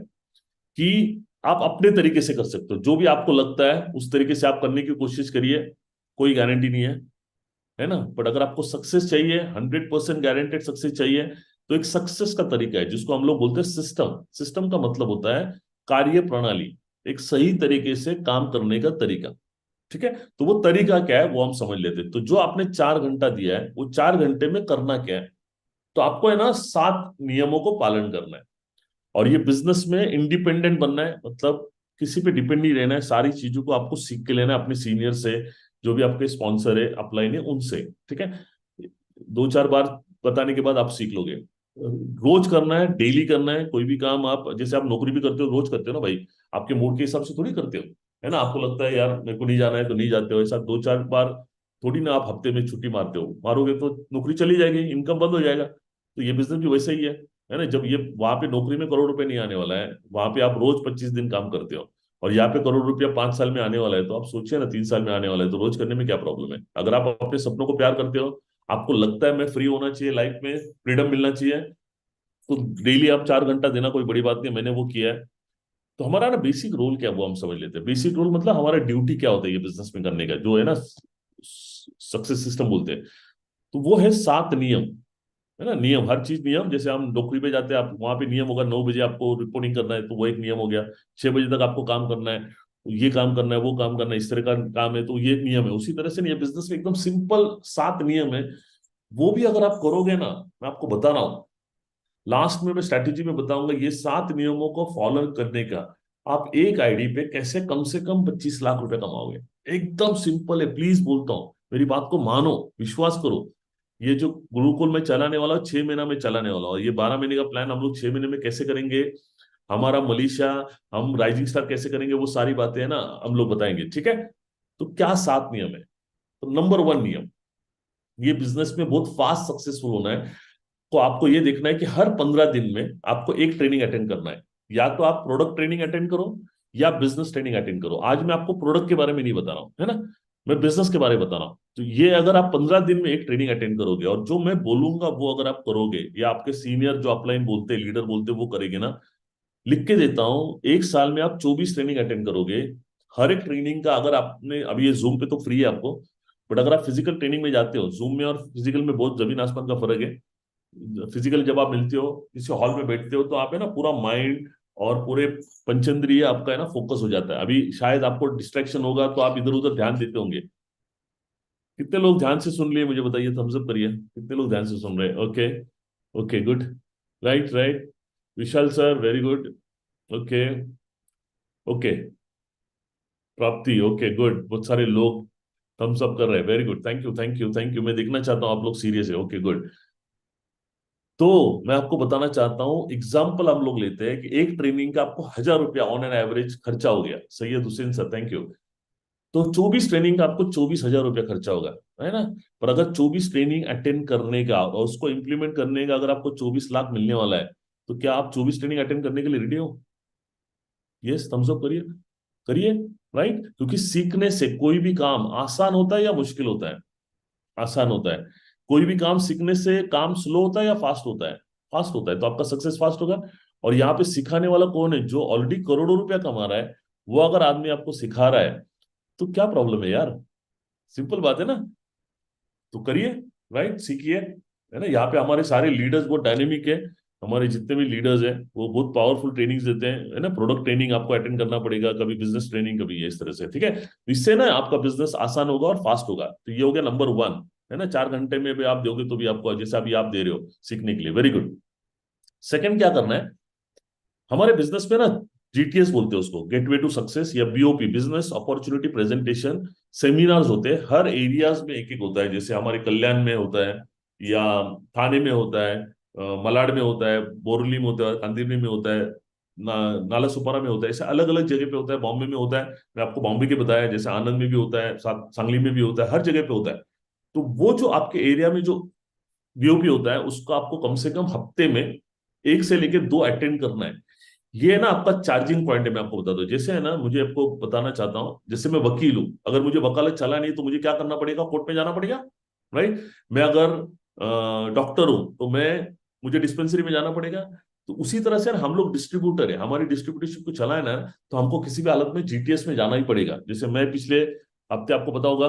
कि आप अपने तरीके से कर सकते हो, जो भी आपको लगता है उस तरीके से आप करने की कोशिश करिए। कोई गारंटी नहीं है ना, बट अगर आपको सक्सेस चाहिए, 100% गारंटेड सक्सेस चाहिए, तो एक सक्सेस का तरीका है जिसको हम लोग बोलते हैं सिस्टम। सिस्टम का मतलब होता है कार्य प्रणाली, एक सही तरीके से काम करने का तरीका। ठीक है, तो वो तरीका क्या है वो हम समझ लेते हैं। तो जो आपने 4 घंटा दिया है वो 4 घंटे में करना क्या है? तो आपको है ना 7 नियमों को पालन करना है, और ये बिजनेस में इंडिपेंडेंट बनना है, मतलब किसी पे डिपेंड नहीं रहना है। सारी चीजों को आपको सीख के लेना है अपने सीनियर से, जो भी आपके स्पॉन्सर है, अपलाइन है, उनसे। ठीक है, 2-4 बार बताने के बाद आप सीख लोगे। रोज करना है, डेली करना है। कोई भी काम आप, जैसे आप नौकरी भी करते हो, रोज करते हो ना भाई, आपके मूड के हिसाब से थोड़ी करते हो, है ना। आपको लगता है यार मेरे को नहीं जाना है तो नहीं जाते हो, ऐसा 2-4 बार थोड़ी ना आप हफ्ते में छुट्टी मारते हो। मारोगे तो नौकरी चली जाएगी, इनकम बंद हो जाएगा। तो ये बिजनेस भी वैसा ही है। है ना। जब ये वहां पे नौकरी में करोड़ रुपए नहीं आने वाला है, वहां पे आप रोज 25 दिन काम करते हो, और यहाँ पे करोड़ रुपया 5 साल में आने वाला है, तो आप सोचिए ना 3 साल में आने वाला है, तो रोज करने में क्या प्रॉब्लम है। अगर आप अपने सपनों को प्यार करते हो, आपको लगता है मैं फ्री होना चाहिए, लाइफ में फ्रीडम मिलना चाहिए, तो डेली आप 4 घंटा देना कोई बड़ी बात नहीं, मैंने वो किया है। तो हमारा ना बेसिक रोल क्या है वो हम समझ लेते हैं। बेसिक रोल मतलब हमारा ड्यूटी क्या होता है ये बिजनेस में करने का, जो है ना सक्सेस सिस्टम बोलते हैं। तो वो है 7 नियम, है ना। नियम, हर चीज नियम। जैसे हम नौकरी पे जाते हैं, आप वहां पे नियम होगा 9 बजे आपको रिपोर्टिंग करना है, तो वो एक नियम हो गया। 6 बजे तक आपको काम करना है, तो ये काम करना है, वो काम करना है, इस तरह का काम है, तो ये नियम है। उसी तरह से नहीं है, बिजनेस में एकदम सिंपल 7 नियम है। वो भी अगर आप करोगे ना, मैं आपको बता रहा हूँ, लास्ट में मैं स्ट्रैटेजी में बताऊंगा ये 7 नियमों को फॉलो करने का आप एक आईडी पे कैसे कम से कम 25 लाख रुपए कमाओगे। एकदम सिंपल है, प्लीज बोलता हूँ, मेरी बात को मानो, विश्वास करो। ये जो गुरुकुल में चलाने वाला हूँ, 6 महीना में चलाने वाला हूँ। ये 12 महीने का प्लान हम लोग 6 महीने में कैसे करेंगे, हमारा मलेशिया, हम राइजिंग स्टार कैसे करेंगे, वो सारी बातें है ना हम लोग बताएंगे, ठीक है। तो क्या 7 नियम है। तो नंबर 1 नियम, ये बिजनेस में बहुत फास्ट सक्सेसफुल होना है, तो आपको ये देखना है कि हर 15 दिन में आपको एक ट्रेनिंग अटेंड करना है। या तो आप प्रोडक्ट ट्रेनिंग अटेंड करो या बिजनेस ट्रेनिंग अटेंड करो। आज मैं आपको प्रोडक्ट के बारे में नहीं बता रहा हूँ, है ना, मैं बिजनेस के बारे में बता रहा हूँ। तो ये अगर आप 15 दिन में एक ट्रेनिंग अटेंड करोगे, और जो मैं बोलूंगा वो अगर आप करोगे, या आपके सीनियर जो अपलाइन बोलते हैं, लीडर बोलते हैं, वो करेंगे ना, लिख के देता हूँ, एक साल में आप 24 ट्रेनिंग अटेंड करोगे। हर एक ट्रेनिंग का अगर आपने, अभी ये जूम पे तो फ्री है आपको, बट अगर आप फिजिकल ट्रेनिंग में जाते हो, जूम में और फिजिकल में बहुत जमीन आसमान का फर्क है। फिजिकल जब आप मिलते हो, किसी हॉल में बैठते हो, तो आप है ना पूरा माइंड और पूरे पंचेंद्रिय आपका है ना फोकस हो जाता है। अभी शायद आपको डिस्ट्रैक्शन होगा तो आप इधर उधर ध्यान देते होंगे। कितने लोग ध्यान से सुन लिए मुझे बताइए, थम्स अप करिए, कितने लोग ध्यान से सुन रहे हैं। Okay, okay good, right right, Vishal sir very good, okay okay, Prapti okay good, बहुत सारे लोग थम्स अप कर रहे हैं, very good, thank you thank you thank you. मैं देखना चाहता हूँ आप लोग सीरियस है, ओके गुड। तो मैं आपको बताना चाहता हूँ, एग्जाम्पल हम लोग लेते हैं कि एक ट्रेनिंग का आपको 1,000 रुपया ऑन एन एवरेज खर्चा हो गया। Syed Hussain sir thank you. तो 24 ट्रेनिंग का आपको 24,000 रुपया खर्चा होगा, है ना। पर अगर 24 ट्रेनिंग अटेंड करने का और उसको इंप्लीमेंट करने का अगर आपको 24 लाख मिलने वाला है, तो क्या आप 24 ट्रेनिंग अटेंड करने के लिए रेडी हो? यस, थम्स अप करिए, करिए। राइट, क्योंकि सीखने से कोई भी काम आसान होता है या मुश्किल होता है? आसान होता है। कोई भी काम सीखने से काम स्लो होता है या फास्ट होता है? फास्ट होता है, तो आपका सक्सेस फास्ट होगा। और यहाँ पे सिखाने वाला कौन है? जो ऑलरेडी करोड़ों रुपया कमा रहा है, वो अगर आदमी आपको सिखा रहा है, तो क्या प्रॉब्लम है यार? सिंपल बात है ना। तो करिए, राइट, सीखिए, है ना। यहाँ पे हमारे सारे लीडर्स बहुत डायनेमिक है। हमारे जितने भी लीडर्स हैं वो बहुत पावरफुल ट्रेनिंग्स देते हैं, है ना। प्रोडक्ट ट्रेनिंग आपको अटेंड करना पड़ेगा, कभी बिजनेस ट्रेनिंग, कभी ये, इस तरह से, ठीक है। तो इससे ना आपका बिजनेस आसान होगा और फास्ट होगा। तो ये हो गया नंबर 1, है ना। 4 घंटे में भी आप दोगे तो भी आपको, जैसे अभी आप दे रहे हो सीखने के लिए, वेरी गुड। सेकंड क्या करना है, हमारे बिजनेस में ना जीटीएस बोलते हैं उसको, गेटवे टू सक्सेस, या BOP, business opportunity presentation seminars होते हैं। हर एरियाज में एक एक होता है। जैसे हमारे कल्याण में होता है, या थाने में होता है, मलाड में होता है, बोरली में होता है, कांदिवली में होता है, नाला सुपारा में होता है, ऐसे अलग अलग जगह पे होता है। बॉम्बे में होता है, मैं आपको बॉम्बे के बताया, जैसे आनंद में भी होता है, सांगली में भी होता है, हर जगह पे होता है। तो वो जो आपके एरिया में जो बीओपी होता है, उसको आपको कम से कम हफ्ते में 1 से लेकर 2 अटेंड करना है। ये है ना आपका चार्जिंग पॉइंट है। मैं आपको बता दूं, जैसे है ना, मुझे आपको बताना चाहता हूं, जैसे मैं वकील हूं, अगर मुझे वकालत चला नहीं तो मुझे क्या करना पड़ेगा? कोर्ट में जाना पड़ेगा, राइट। मैं अगर डॉक्टर हूं तो मैं, मुझे डिस्पेंसरी में जाना पड़ेगा। तो उसी तरह से हम लोग डिस्ट्रीब्यूटर है, हमारी डिस्ट्रीब्यूटरशिप को चलाना है, तो हमको किसी भी हालत में जीटीएस में जाना ही पड़ेगा। जैसे मैं पिछले हफ्ते आपको पता होगा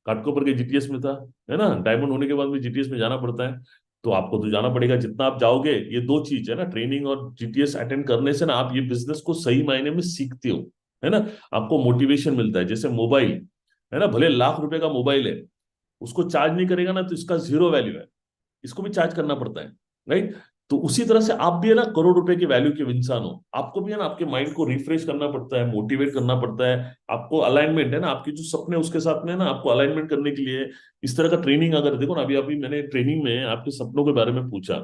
घाटकोपर के जीटीएस में था, है ना। डायमंड होने के बाद में जीटीएस में जाना पड़ता है। तो आपको तो जाना पड़ेगा, जितना आप जाओगे। ये 2 चीज है ना, ट्रेनिंग और जीटीएस अटेंड करने से ना आप ये बिजनेस को सही मायने में सीखते हो, है ना। आपको मोटिवेशन मिलता है। जैसे मोबाइल, है ना, भले लाख रुपए का मोबाइल है, उसको चार्ज नहीं करेगा ना तो इसका जीरो वैल्यू है, इसको भी चार्ज करना पड़ता है, राइट। तो उसी तरह से आप भी है ना करोड़ रुपए की वैल्यू के इंसान हो, आपको भी है ना आपके माइंड को रिफ्रेश करना पड़ता है, मोटिवेट करना पड़ता है। आपको अलाइनमेंट है ना, आपके जो सपने उसके साथ में है ना, आपको अलाइनमेंट करने के लिए इस तरह का ट्रेनिंग, अगर देखो ना, अभी अभी मैंने ट्रेनिंग में आपके सपनों के बारे में पूछा,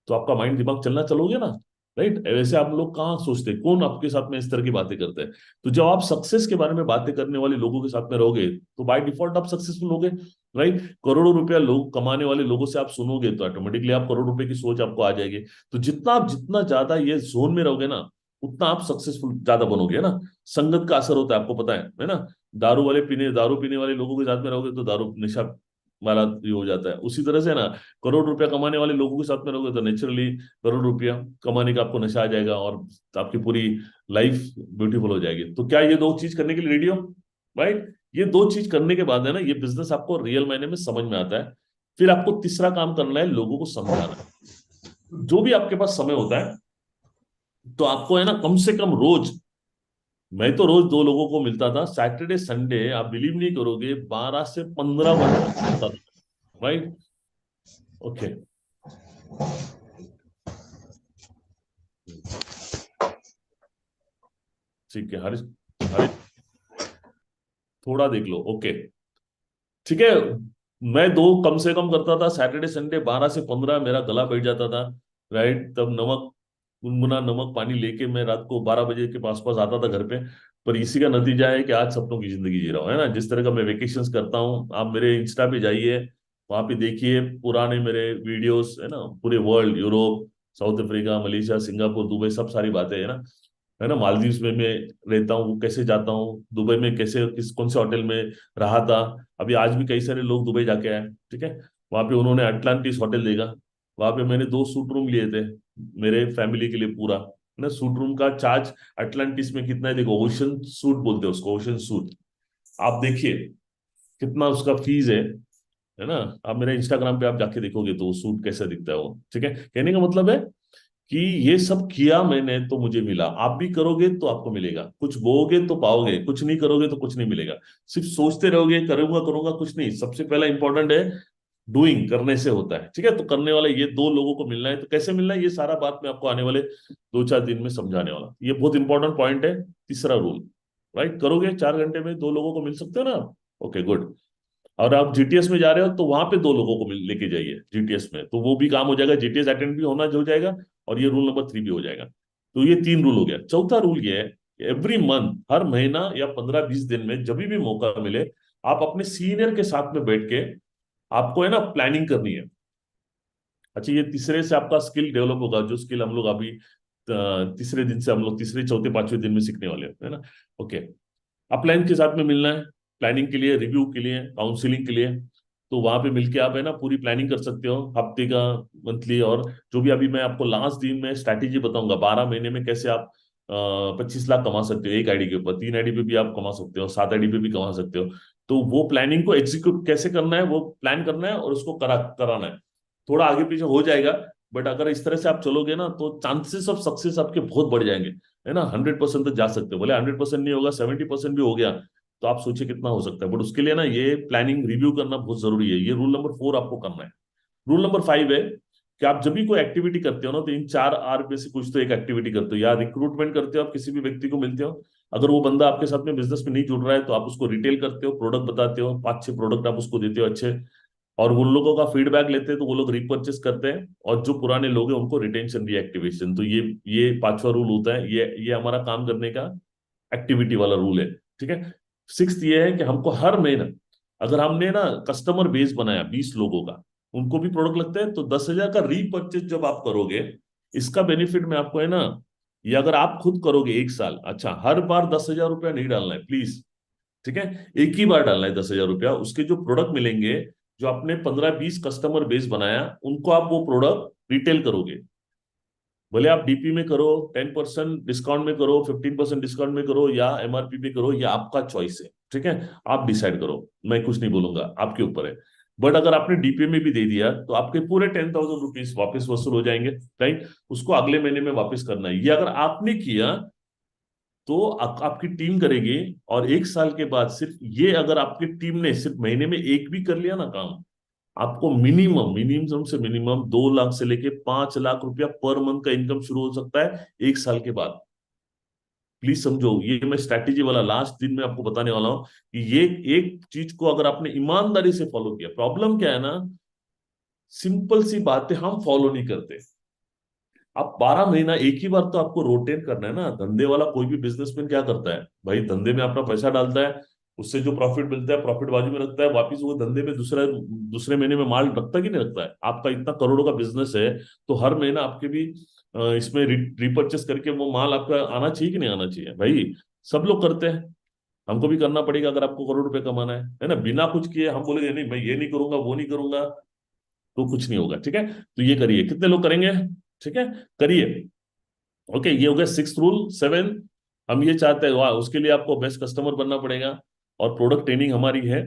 तो आपका माइंड दिमाग चलना चलोगे ना, राइट? वैसे आप लोग कहाँ सोचते हैं, कौन आपके साथ में इस तरह की बातें करते हैं? तो जब आप सक्सेस के बारे में बातें करने वाले लोगों के साथ में रहोगे तो बाय डिफॉल्ट आप सक्सेसफुल होगे, राइट? करोड़ों रुपया लोग कमाने वाले लोगों से आप सुनोगे तो ऑटोमेटिकली आप करोड़ रुपए की सोच आपको आ जाएगी। तो जितना ज्यादा ये जोन में रहोगे ना, उतना आप सक्सेसफुल ज्यादा बनोगे, है ना? संगत का असर होता है, आपको पता है ना? दारू पीने वाले लोगों के साथ में रहोगे तो दारू नशा वाला ये हो जाता है। उसी तरह से ना, करोड़ रुपया कमाने वाले लोगों के साथ में रहोगे तो नेचुरली करोड़ रुपया कमाने का आपको नशा आ जाएगा और आपकी पूरी लाइफ ब्यूटीफुल हो जाएगी। तो क्या ये दो चीज करने के लिए रेडी हो? राइट? ये दो चीज करने के बाद है ना, ये बिजनेस आपको रियल मायने में समझ में आता है। फिर आपको तीसरा काम करना है, लोगों को समझाना। जो भी आपके पास समय होता है, तो आपको है ना कम से कम रोज, मैं तो रोज दो लोगों को मिलता था सैटरडे संडे, आप बिलीव नहीं करोगे, 12 से 15 मिनट मिलता था। राइट? ओके। ठीक है हरीश, हरीश थोड़ा देख लो। ओके, ठीक है। मैं दो कम से कम करता था सैटरडे संडे, 12 से 15, मेरा गला बैठ जाता था। राइट? तब नमक, गुनगुना नमक पानी लेके मैं रात को 12 बजे के पास आता था घर पे। पर इसी का नतीजा है कि आज सपनों की जिंदगी जी रहा हूँ, है ना? जिस तरह का मैं वेकेशंस करता हूँ, आप मेरे इंस्टा पे जाइए, वहां पे देखिए पुराने मेरे वीडियोस, है ना? पूरे world, Europe, south Africa, Malaysia, Singapore, Dubai, सब सारी बातें, है ना? है ना? मालदीव्स में मैं रहता हूँ, वो कैसे जाता हूँ, दुबई में कैसे, कौन से होटल में रहा था। अभी आज भी कई सारे लोग दुबई जाके आए, ठीक है? वहां पे उन्होंने अटलांटिस होटल देखा। वहां पे मैंने 2 सूट रूम लिए थे मेरे फैमिली के लिए पूरा, है ना? सूट रूम का चार्ज अटलांटिस में कितना है देखो, ओशन सूट बोलते हैं उसको, ओशन सूट। आप देखिए कितना उसका फीस है ना? आप मेरे इंस्टाग्राम पे आप जाके देखोगे तो वो सूट कैसा दिखता है वो, ठीक है? कहने का मतलब है कि ये सब किया मैंने तो मुझे मिला, आप भी करोगे तो आपको मिलेगा। कुछ बोओगे तो पाओगे, कुछ नहीं करोगे तो कुछ नहीं मिलेगा। सिर्फ सोचते रहोगे करूंगा करूंगा, कुछ नहीं। सबसे पहला इंपॉर्टेंट है डूइंग, करने से होता है, ठीक है? तो करने वाले ये दो लोगों को मिलना है। तो कैसे मिलना है, ये सारा बात मैं आपको आने वाले 2-4 दिन में समझाने वाला। ये बहुत इंपॉर्टेंट पॉइंट है, तीसरा रूल। राइट? करोगे 4 घंटे में दो लोगों को मिल सकते हो ना? Okay, good. और आप जीटीएस में जा रहे हो तो वहां पे दो लोगों को लेके जाइए जीटीएस में, तो वो भी काम हो जाएगा, जीटीएस अटेंड भी होना हो जाएगा, और ये रूल नंबर 3 भी हो जाएगा। तो ये 3 रूल हो गया। चौथा रूल ये है कि एवरी मंथ, हर महीना या 15-20 दिन में जब भी मौका मिले, आप अपने सीनियर के साथ में बैठ के आपको है ना प्लानिंग करनी है। अच्छा, ये तीसरे से आपका स्किल डेवलप होगा, जो स्किल हम लोग अभी तीसरे दिन से हम लोग तीसरे चौथे पांचवें दिन में सीखने वाले हैं, है ना? ओके। अपलाइन के साथ में मिलना है प्लानिंग के लिए, रिव्यू के लिए, काउंसलिंग के लिए। तो वहां पे मिलके आप है ना पूरी प्लानिंग कर सकते हो, हफ्ते का, मंथली, और जो भी अभी मैं आपको लास्ट दिन में स्ट्रैटेजी बताऊंगा, 12 महीने में कैसे आप 25 लाख कमा सकते हो एक आईडी के ऊपर, 3 आईडी पे भी आप कमा सकते हो, 7 आईडी पे भी कमा सकते हो। तो वो प्लानिंग को एग्जीक्यूट कैसे करना है, वो प्लान करना है और उसको कराना है। थोड़ा आगे पीछे हो जाएगा, बट अगर इस तरह से आप चलोगे ना तो चांसेस ऑफ सक्सेस आपके बहुत बढ़ जाएंगे, है ना? 100% तक जा सकते हो। बोले 100% नहीं होगा, 70% भी हो गया तो आप सोचिए कितना हो सकता है। बट उसके लिए ना ये प्लानिंग रिव्यू करना बहुत जरूरी है। ये रूल नंबर 4 आपको करना है। रूल नंबर 5 है कि आप जब भी कोई एक्टिविटी करते हो ना, तो इन 4 आर में से कुछ तो एक एक्टिविटी करते हो। या रिक्रूटमेंट करते हो, आप किसी भी व्यक्ति को मिलते हो, अगर वो बंदा आपके साथ में बिजनेस में नहीं जुड़ रहा है तो आप उसको रिटेल करते हो, प्रोडक्ट बताते हो, 5-6 प्रोडक्ट आप उसको देते हो अच्छे, और उन लोगों का फीडबैक लेते हैं तो वो लोग रिपर्चेस करते हैं, और जो पुराने लोग हैं उनको रिटेंशन, रीएक्टिवेशन। तो ये 5वां रूल होता है, ये हमारा काम करने का एक्टिविटी वाला रूल है, ठीक है? 6th ये है कि हमको हर महीना, अगर हमने ना कस्टमर बेस बनाया 20 लोगों का, उनको भी प्रोडक्ट लगता है, तो 10,000 का रीपर्चेज जब आप करोगे, इसका बेनिफिट मैं आपको है ना, ये अगर आप खुद करोगे 1 साल, अच्छा हर बार 10,000 रुपया नहीं डालना है प्लीज, ठीक है? एक ही बार डालना है 10,000 रुपया। उसके जो प्रोडक्ट मिलेंगे, जो आपने 15-20 कस्टमर बेस बनाया, उनको आप वो प्रोडक्ट रिटेल करोगे। भले आप डीपी में करो, 10% डिस्काउंट में करो, 15% डिस्काउंट में करो, या एमआरपी पे करो, ये आपका चॉइस है, ठीक है? आप डिसाइड करो, मैं कुछ नहीं बोलूंगा, आपके ऊपर है। बट अगर आपने डीपी में भी दे दिया तो आपके पूरे 10,000 रुपीज वापस वसूल हो जाएंगे, राइट? उसको अगले महीने में वापस करना है। ये अगर आपने किया तो आपकी टीम करेगी, और 1 साल के बाद सिर्फ ये, अगर आपकी टीम ने सिर्फ महीने में एक भी कर लिया ना काम, आपको मिनिमम मिनिमम से मिनिमम 2 लाख से लेके 5 लाख रुपया पर मंथ का इनकम शुरू हो सकता है 1 साल के बाद। प्लीज समझो, ये मैं स्ट्रैटेजी वाला लास्ट दिन में आपको बताने वाला हूं कि ये एक चीज को अगर आपने ईमानदारी से फॉलो किया, प्रॉब्लम क्या है ना, सिंपल सी बातें हम फॉलो नहीं करते। आप 12 महीना एक ही बार तो आपको रोटेट करना है ना। धंधे वाला कोई भी बिजनेसमैन क्या करता है भाई, धंधे में अपना पैसा डालता है, उससे जो प्रॉफिट मिलता है प्रॉफिट बाजू में रखता है, वापिस वो धंधे में दूसरा दूसरे महीने में माल रखता कि नहीं रखता है। आपका इतना करोड़ों का बिजनेस है, तो हर महीना आपके भी इसमें रिपर्चेस करके वो माल आपका आना चाहिए कि नहीं आना चाहिए भाई। सब लोग करते हैं, हमको भी करना पड़ेगा अगर आपको करोड़ रुपए कमाना है ना। बिना कुछ किए हम बोलेंगे नहीं मैं ये नहीं करूंगा वो नहीं करूंगा, तो कुछ नहीं होगा। ठीक है, तो ये करिए, कितने लोग करेंगे? ठीक है, करिए। ओके, ये हो गया 6th रूल। 7, हम ये चाहते हैं, वाह, उसके लिए आपको बेस्ट कस्टमर बनना पड़ेगा, और प्रोडक्ट ट्रेनिंग हमारी है,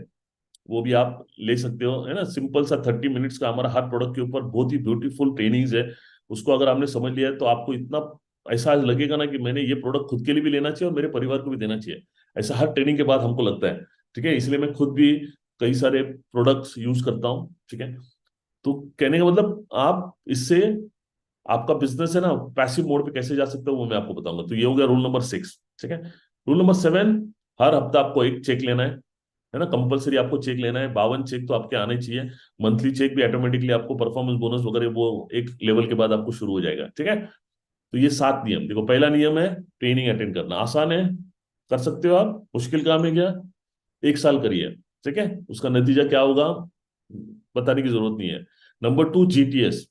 वो भी आप ले सकते हो, है ना। सिंपल सा 30 मिनट्स का हमारा हर प्रोडक्ट के ऊपर बहुत ही ब्यूटीफुल ट्रेनिंग्स है। उसको अगर आपने समझ लिया है तो आपको इतना ऐसा लगेगा ना कि मैंने ये प्रोडक्ट खुद के लिए भी लेना चाहिए और मेरे परिवार को भी देना चाहिए। ऐसा हर ट्रेनिंग के बाद हमको लगता है। ठीक है, इसलिए मैं खुद भी कई सारे प्रोडक्ट्स यूज करता हूँ। ठीक है, तो कहने का मतलब आप इससे आपका बिजनेस है ना पैसिव मोड पे कैसे जा सकते हो वो मैं आपको बताऊंगा। तो ये हो गया रूल नंबर 6। ठीक है, रूल नंबर 7, हर हफ्ता आपको एक चेक लेना है ना। कंपलसरी आपको चेक लेना है, 52 चेक तो आपके आने चाहिए। मंथली चेक भी ऑटोमेटिकली आपको परफॉर्मेंस बोनस वगैरह वो एक लेवल के बाद आपको शुरू हो जाएगा। ठीक है, तो ये 7 नियम देखो। पहला नियम है ट्रेनिंग अटेंड करना, आसान है, कर सकते हो आप। मुश्किल काम है क्या? 1 साल करिए, ठीक है, उसका नतीजा क्या होगा बताने की जरूरत नहीं है। नंबर 2, जीटीएस,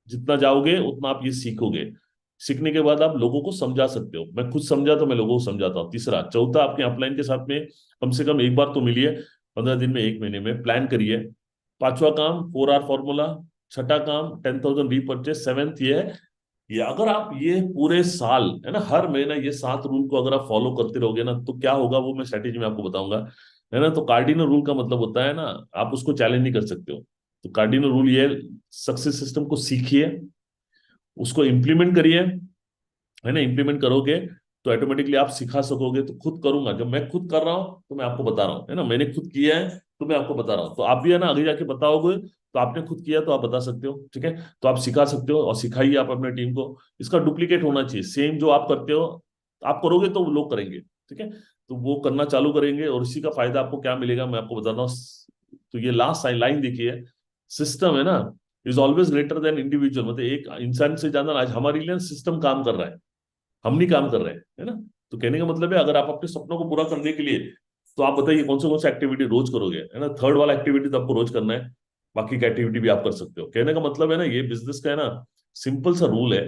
जितना जाओगे उतना आप ये सीखोगे। सीखने के बाद आप लोगों को समझा सकते हो। मैं खुद समझा तो मैं लोगों को समझाता हूँ। तीसरा, चौथा, अपने अपलाइन के साथ में कम से कम एक बार तो मिलिए, 15 दिन में, 1 महीने में प्लान करिए। पांचवा काम 4R फॉर्मूला। छठा काम 10,000 रीपरचेस। 7th ये अगर आप ये पूरे साल, है ना, हर महीना ये 7 रूल को अगर आप फॉलो करते रहोगे ना, तो क्या होगा वो मैं स्ट्रेटेजी में आपको बताऊंगा, है ना। तो कार्डिनल रूल का मतलब होता है ना, आप उसको चैलेंज नहीं कर सकते हो। तो कार्डिनल रूल ये, सक्सेस सिस्टम को सीखिए, उसको इम्प्लीमेंट करिए, है ना। इम्प्लीमेंट करोगे तो ऑटोमेटिकली आप सिखा सकोगे। तो खुद करूंगा, जब मैं खुद कर रहा हूं तो मैं आपको बता रहा हूँ, है ना, मैंने खुद किया है तो मैं आपको बता रहा हूँ। तो आप भी है ना आगे जाके बताओगे, तो आपने खुद किया तो आप बता सकते हो। ठीक है, तो आप सिखा सकते हो और सिखाइए आप अपने टीम को। इसका डुप्लीकेट होना चाहिए, सेम जो आप करते हो आप करोगे तो वो लोग करेंगे। ठीक है, तो वो करना चालू करेंगे, और इसी का फायदा आपको क्या मिलेगा मैं आपको बताता हूँ। तो ये लास्ट लाइन देखिए, सिस्टम है ना is always greater than individual. मतलब एक इंसान से ज्यादा आज हमारे लिए सिस्टम काम कर रहा है, हम नहीं काम कर रहे हैं, है ना। तो कहने का मतलब है, अगर आप अपने सपनों को पूरा करने के लिए, तो आप बताइए कौन सा एक्टिविटी रोज करोगे, है ना। थर्ड वाला एक्टिविटी तो आपको रोज करना है, बाकी की एक्टिविटी भी आप कर सकते हो। कहने का मतलब है ना, ये बिजनेस का है ना सिंपल सा रूल है।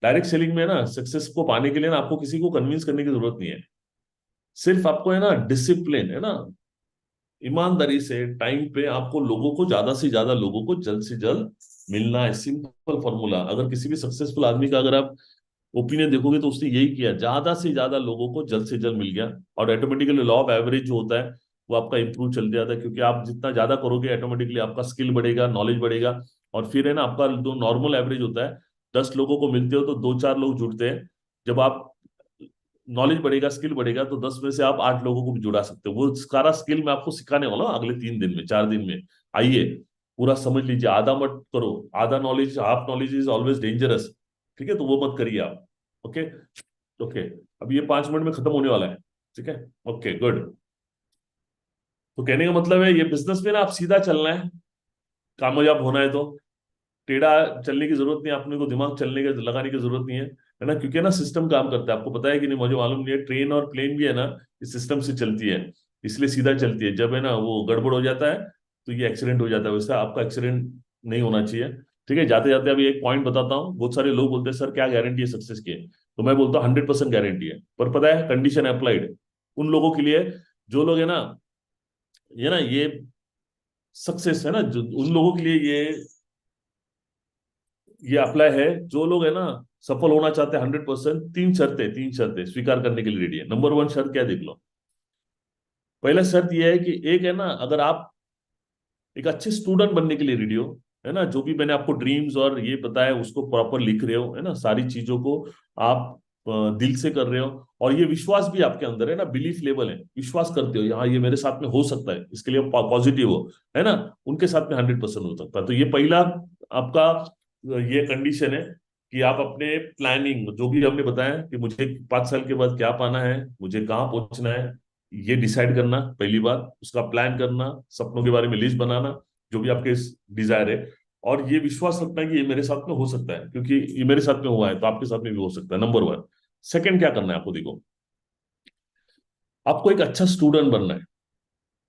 डायरेक्ट सेलिंग में ना सक्सेस को पाने के लिए ना आपको किसी को कन्विंस करने की जरूरत नहीं है। सिर्फ आपको है ना डिसिप्लिन, है ना, ईमानदारी से टाइम पे आपको लोगों को, ज्यादा से ज्यादा लोगों को जल्द से जल्द मिलना है। Simple formula. अगर किसी भी सक्सेसफुल आदमी का अगर आप ओपिनियन देखोगे तो उसने यही किया, ज्यादा से ज्यादा लोगों को जल्द से जल्द मिल गया। और ऑटोमेटिकली लॉ ऑफ एवरेज जो होता है वो आपका इंप्रूव चल जाता है, क्योंकि आप जितना ज्यादा करोगे ऑटोमेटिकली आपका स्किल बढ़ेगा, नॉलेज बढ़ेगा। और फिर है ना, आपका जो नॉर्मल एवरेज होता है, 10 लोगों को मिलते हो तो 2-4 लोग जुड़ते हैं। जब आप नॉलेज बढ़ेगा, स्किल बढ़ेगा, तो 10 में से आप 8 लोगों को भी जुड़ा सकते हो। वो सारा स्किल मैं आपको सिखाने वाला हूँ अगले 3 दिन में, 4 दिन में। आइए, पूरा समझ लीजिए, आधा मत करो। आधा knowledge, half knowledge is always dangerous. ठीक है, तो वो मत करिए आप। ओके, ओके, अब ये 5 मिनट में खत्म होने वाला है। ठीक है, ओके, गुड। तो कहने का मतलब है, ये बिजनेस में ना आप सीधा चलना है, कामयाब होना है तो। टेढ़ा चलने की जरूरत नहीं है, अपने को दिमाग चलने के लगाने की जरूरत नहीं है ना, क्योंकि ना सिस्टम काम करता है। आपको पता है कि नहीं मुझे मालूम नहीं है, ट्रेन और प्लेन भी है ना इस सिस्टम से चलती है, इसलिए सीधा चलती है। जब है ना वो गड़बड़ हो जाता है तो ये एक्सीडेंट हो जाता है। वैसे आपका एक्सीडेंट नहीं होना चाहिए। ठीक है, जाते जाते अभी एक पॉइंट बताता हूँ। बहुत सारे लोग बोलते हैं सर क्या गारंटी है सक्सेस की, तो मैं बोलता हूँ 100% गारंटी है। पर पता है कंडीशन अप्लाइड उन लोगों के लिए, जो लोग है ना, ये ना ये सक्सेस है ना, जो उन लोगों के लिए ये अप्लाई है, जो लोग है ना सफल होना चाहते हैं 100%। तीन शर्तें स्वीकार करने के लिए रेडी है। नंबर 1 शर्त क्या, देख लो। पहला शर्त यह है कि एक है ना, अगर आप एक अच्छे स्टूडेंट बनने के लिए रेडी हो, है ना, जो भी मैंने आपको ड्रीम्स और ये बताया उसको प्रॉपर लिख रहे हो, है ना, सारी चीजों को आप दिल से कर रहे हो, और ये विश्वास भी आपके अंदर है ना, बिलीफ लेवल है, विश्वास करते हो यहाँ ये मेरे साथ में हो सकता है, इसके लिए पॉजिटिव हो, है ना, उनके साथ में 100% हो सकता है। तो ये पहला आपका ये कंडीशन है कि आप अपने प्लानिंग, जो भी हमने बताया कि मुझे 5 साल के बाद क्या पाना है, मुझे कहाँ पहुंचना है, ये डिसाइड करना पहली बार, उसका प्लान करना, सपनों के बारे में लिस्ट बनाना, जो भी आपके डिजायर है। और ये विश्वास रखना कि ये मेरे साथ में हो सकता है, क्योंकि ये मेरे साथ में हुआ है तो आपके साथ में भी हो सकता है, नंबर वन। सेकंड क्या करना है आपको, देखो आपको एक अच्छा स्टूडेंट बनना है।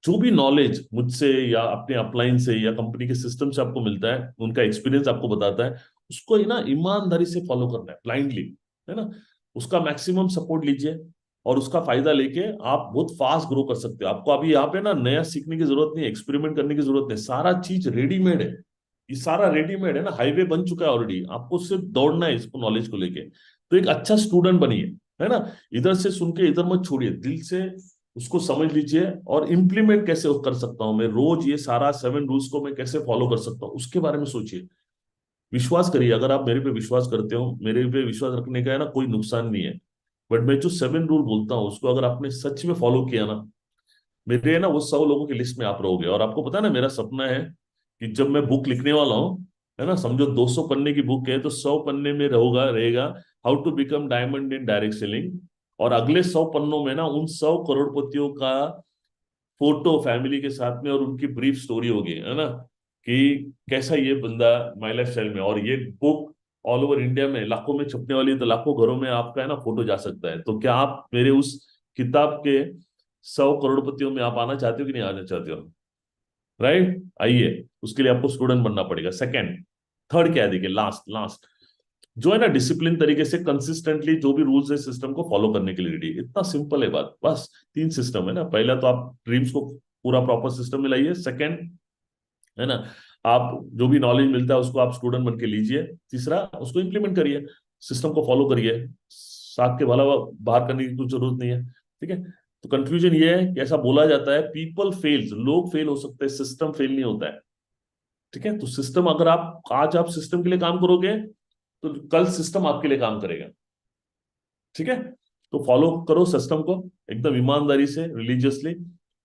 जो भी नॉलेज मुझसे या अपने अपलाइन से या कंपनी के सिस्टम से आपको मिलता है, उनका एक्सपीरियंस आपको बताता है, उसको ही ना ईमानदारी से फॉलो करना है, ब्लाइंडली, है ना। उसका मैक्सिमम सपोर्ट लीजिए और उसका फायदा लेके आप बहुत फास्ट ग्रो कर सकते हो। आपको अभी यहाँ पे ना नया सीखने की जरूरत नहीं है, एक्सपेरिमेंट करने की जरूरत नहीं, सारा चीज रेडीमेड है। ये सारा रेडीमेड है ना, हाईवे बन चुका है ऑलरेडी, आपको सिर्फ दौड़ना है इसको, नॉलेज को लेके। तो एक अच्छा स्टूडेंट बनिए, है ना। इधर से सुन के इधर मत छोड़िए, दिल से उसको समझ लीजिए और इम्प्लीमेंट कैसे कर सकता हूं मैं, रोज ये सारा 7 रूल्स को मैं कैसे फॉलो कर सकता हूँ, उसके बारे में सोचिए। विश्वास करिए, अगर आप मेरे पे विश्वास करते हो, मेरे पे विश्वास रखने का है ना, कोई नुकसान नहीं है। बट मैं जो 7 रूल बोलता हूँ उसको अगर आपने सच में फॉलो किया ना, मेरे ना वो 100 लोगों की लिस्ट में आप रहोगे। और आपको पता है ना, मेरा सपना है कि जब मैं बुक लिखने वाला हूँ, है ना, समझो 200 पन्ने की बुक है, तो 100 पन्ने में रहोगा रहेगा how to become diamond in direct selling. और अगले 100 पन्नों में ना उन 100 करोड़पतियों का फोटो फैमिली के साथ में और उनकी ब्रीफ स्टोरी होगी, है ना, कि कैसा ये बंदा माई लाइफ स्टाइल में। और ये बुक ऑल ओवर इंडिया में लाखों में छपने वाली है, तो लाखों घरों में आपका है ना फोटो जा सकता है। तो क्या आप मेरे उस किताब के 100 करोड़पतियों में आप आना चाहते हो कि नहीं आना चाहते हो? राइट, आइए, उसके लिए आपको स्टूडेंट बनना पड़ेगा। सेकंड, थर्ड क्या है, देखिए, लास्ट लास्ट जो है ना, डिसिप्लिन तरीके से कंसिस्टेंटली जो भी रूल्स है सिस्टम को फॉलो करने के लिए रेडी। इतना सिंपल है बात, बस 3 सिस्टम है ना। पहला तो आप ड्रीम्स को पूरा प्रॉपर सिस्टम में लाइए। सेकंड, है ना, आप जो भी नॉलेज मिलता है उसको आप स्टूडेंट बन के लीजिए। तीसरा, उसको इंप्लीमेंट करिए, सिस्टम को फॉलो करिए, साग के भला बाहर करने की कुछ जरूरत नहीं है। ठीक है। तो कंफ्यूजन ये है कि ऐसा बोला जाता है पीपल फेल्स, लोग फेल हो सकते हैं, सिस्टम फेल नहीं होता है। ठीक है। तो सिस्टम, अगर आप आज आप सिस्टम के लिए काम करोगे तो कल सिस्टम आपके लिए काम करेगा। ठीक है। तो फॉलो करो सिस्टम को एकदम ईमानदारी से, रिलीजियसली,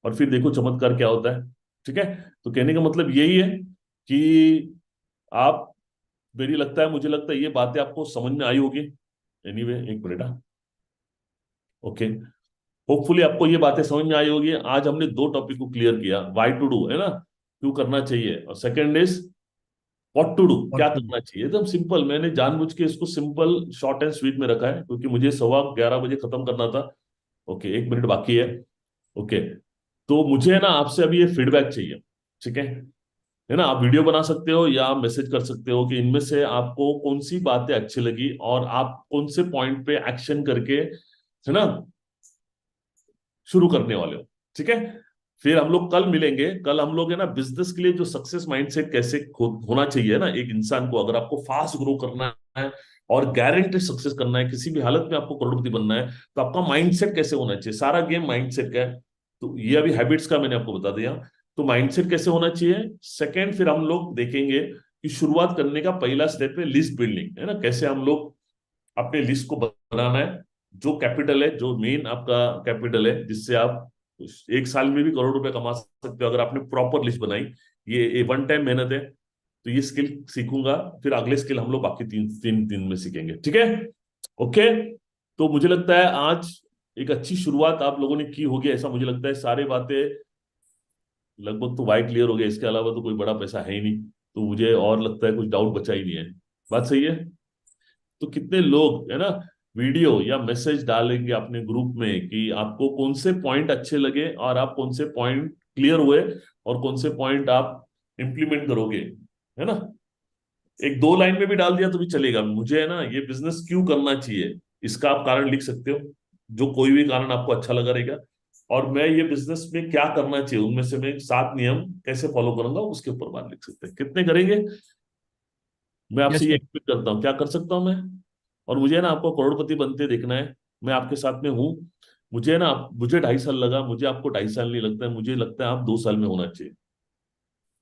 और फिर देखो चमत्कार क्या होता है। ठीक है। तो कहने का मतलब यही है कि आप, मेरी लगता है, मुझे लगता है ये बातें आपको समझ में आई होगी। एनीवे, एक मिनट, ओके, होपफुली आपको ये बातें समझ में आई होगी। आज हमने 2 टॉपिक को क्लियर किया, वाई टू डू, है ना, क्यों करना चाहिए, और second is what to do, क्या और करना चाहिए। एकदम सिंपल, मैंने जानबूझ के इसको सिंपल, शॉर्ट एंड स्वीट में रखा है, क्योंकि मुझे 11:15 बजे खत्म करना था। ओके, 1 मिनट बाकी है। ओके, तो मुझे है ना आपसे अभी ये फीडबैक चाहिए। ठीक है ना। आप वीडियो बना सकते हो या आप मैसेज कर सकते हो कि इनमें से आपको कौन सी बातें अच्छी लगी और आप कौन से पॉइंट पे एक्शन करके, है ना, शुरू करने वाले हो। ठीक है। फिर हम लोग कल मिलेंगे। कल हम लोग है ना बिजनेस के लिए जो सक्सेस माइंडसेट कैसे होना चाहिए ना एक इंसान को, अगर आपको फास्ट ग्रो करना है और गारंटेड सक्सेस करना है, किसी भी हालत में आपको करोड़पति बनना है, तो आपका माइंडसेट कैसे होना चाहिए। सारा गेम माइंडसेट का है। तो ये अभी हैबिट्स का मैंने आपको बता दिया। तो माइंडसेट कैसे होना चाहिए। सेकंड, फिर हम लोग देखेंगे कि शुरुआत करने का पहला स्टेप है लिस्ट बिल्डिंग, है ना, कैसे हम लोग अपने लिस्ट को बनाना है। जो कैपिटल है, जो मेन आपका कैपिटल है, जिससे आप 1 साल में भी करोड़ रुपए कमा सकते हो, अगर आपने प्रॉपर लिस्ट बनाई। ये 1 टाइम मेहनत है। तो ये स्किल सीखूंगा, फिर अगले स्किल हम लोग बाकी तीन तीन दिन में सीखेंगे। ठीक है। ओके। तो मुझे लगता है आज एक अच्छी शुरुआत आप लोगों ने की होगी, ऐसा मुझे लगता है। सारी बातें लगभग तो वाई क्लियर हो गया, इसके अलावा तो कोई बड़ा पैसा है ही नहीं। तो मुझे और लगता है कुछ डाउट बचा ही नहीं है। बात सही है। तो कितने लोग, है ना, वीडियो या मैसेज डालेंगे अपने ग्रुप में कि आपको कौन से पॉइंट अच्छे लगे और आप कौन से पॉइंट क्लियर हुए और कौन से पॉइंट आप इंप्लीमेंट करोगे, है ना। 1-2 लाइन में भी डाल दिया तो भी चलेगा। मुझे है ना ये बिजनेस क्यों करना चाहिए, इसका आप कारण लिख सकते हो, जो कोई भी कारण आपको अच्छा लगा रहेगा। और मैं ये बिजनेस में क्या करना चाहिए, उनमें से मैं 7 नियम कैसे फॉलो करूंगा, उसके ऊपर बात लिख सकते हैं। कितने करेंगे? मैं यस आपसे ये सर। एक्सपेक्ट करता हूँ, क्या कर सकता हूँ मैं। और मुझे है ना आपको करोड़पति बनते देखना है। मैं आपके साथ में हूँ। मुझे है ना, मुझे 2.5 साल लगा, मुझे आपको 2.5 साल नहीं लगता है, मुझे लगता है आप 2 साल में होना चाहिए।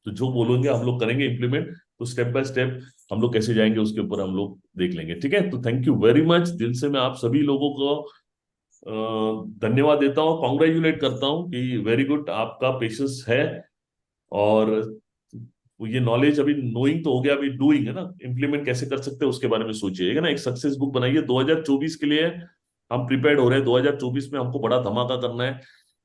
तो जो बोलोगे हम लोग करेंगे इंप्लीमेंट। तो स्टेप बाय स्टेप हम लोग कैसे जाएंगे उसके ऊपर हम लोग देख लेंगे। ठीक है। तो थैंक यू वेरी मच, दिल से मैं आप सभी लोगों को धन्यवाद देता हूँ, कॉन्ग्रेचुलेट करता हूँ कि वेरी गुड, आपका पेशेंस है। और ये नॉलेज अभी नोइंग तो हो गया, अभी डूइंग है ना, इंप्लीमेंट कैसे कर सकते हैं उसके बारे में सोचिए, है ना। एक सक्सेस बुक बनाइए 2024 के लिए। हम प्रिपेयर्ड हो रहे हैं, 2024 में हमको बड़ा धमाका करना है।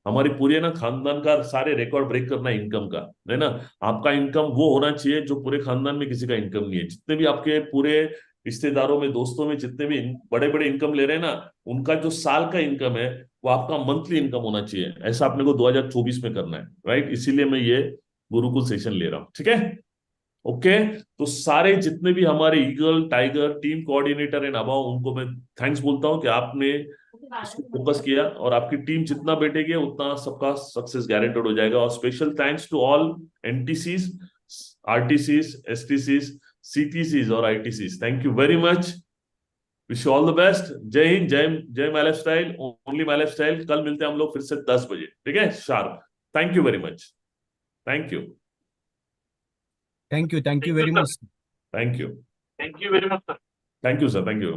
हमारी पूरे ना खानदान का सारे रिकॉर्ड ब्रेक करना है इनकम का, है ना। आपका इनकम वो होना चाहिए जो पूरे खानदान में किसी का इनकम नहीं है। जितने भी आपके पूरे रिश्तेदारों में, दोस्तों में जितने भी बड़े बड़े इनकम ले रहे हैं ना, उनका जो साल का इनकम है वो आपका मंथली इनकम होना चाहिए। ऐसा आपने को 2024 में करना है, राइट। इसीलिए मैं ये गुरुकुल सेशन ले रहा हूँ, ठीक है। ओके। तो सारे जितने भी हमारे eagle tiger team coordinator and above, उनको मैं थैंक्स बोलता हूँ कि आपने इसको फोकस किया, और आपकी टीम जितना बैठेगी उतना सबका सक्सेस गारंटेड हो जाएगा। और special thanks to all NTCs, RTCs, STCs, CTCs और ITCs. Thank you very much. Wish you all the best. जय हिंद, जय जय my lifestyle, only my lifestyle. कल मिलते हैं हम लोग फिर से 10 बजे, ठीक है, sharp. Thank you very much. Thank you. Thank you thank you very sir. Much. Thank you. Thank you very much sir. Thank you sir. Thank you.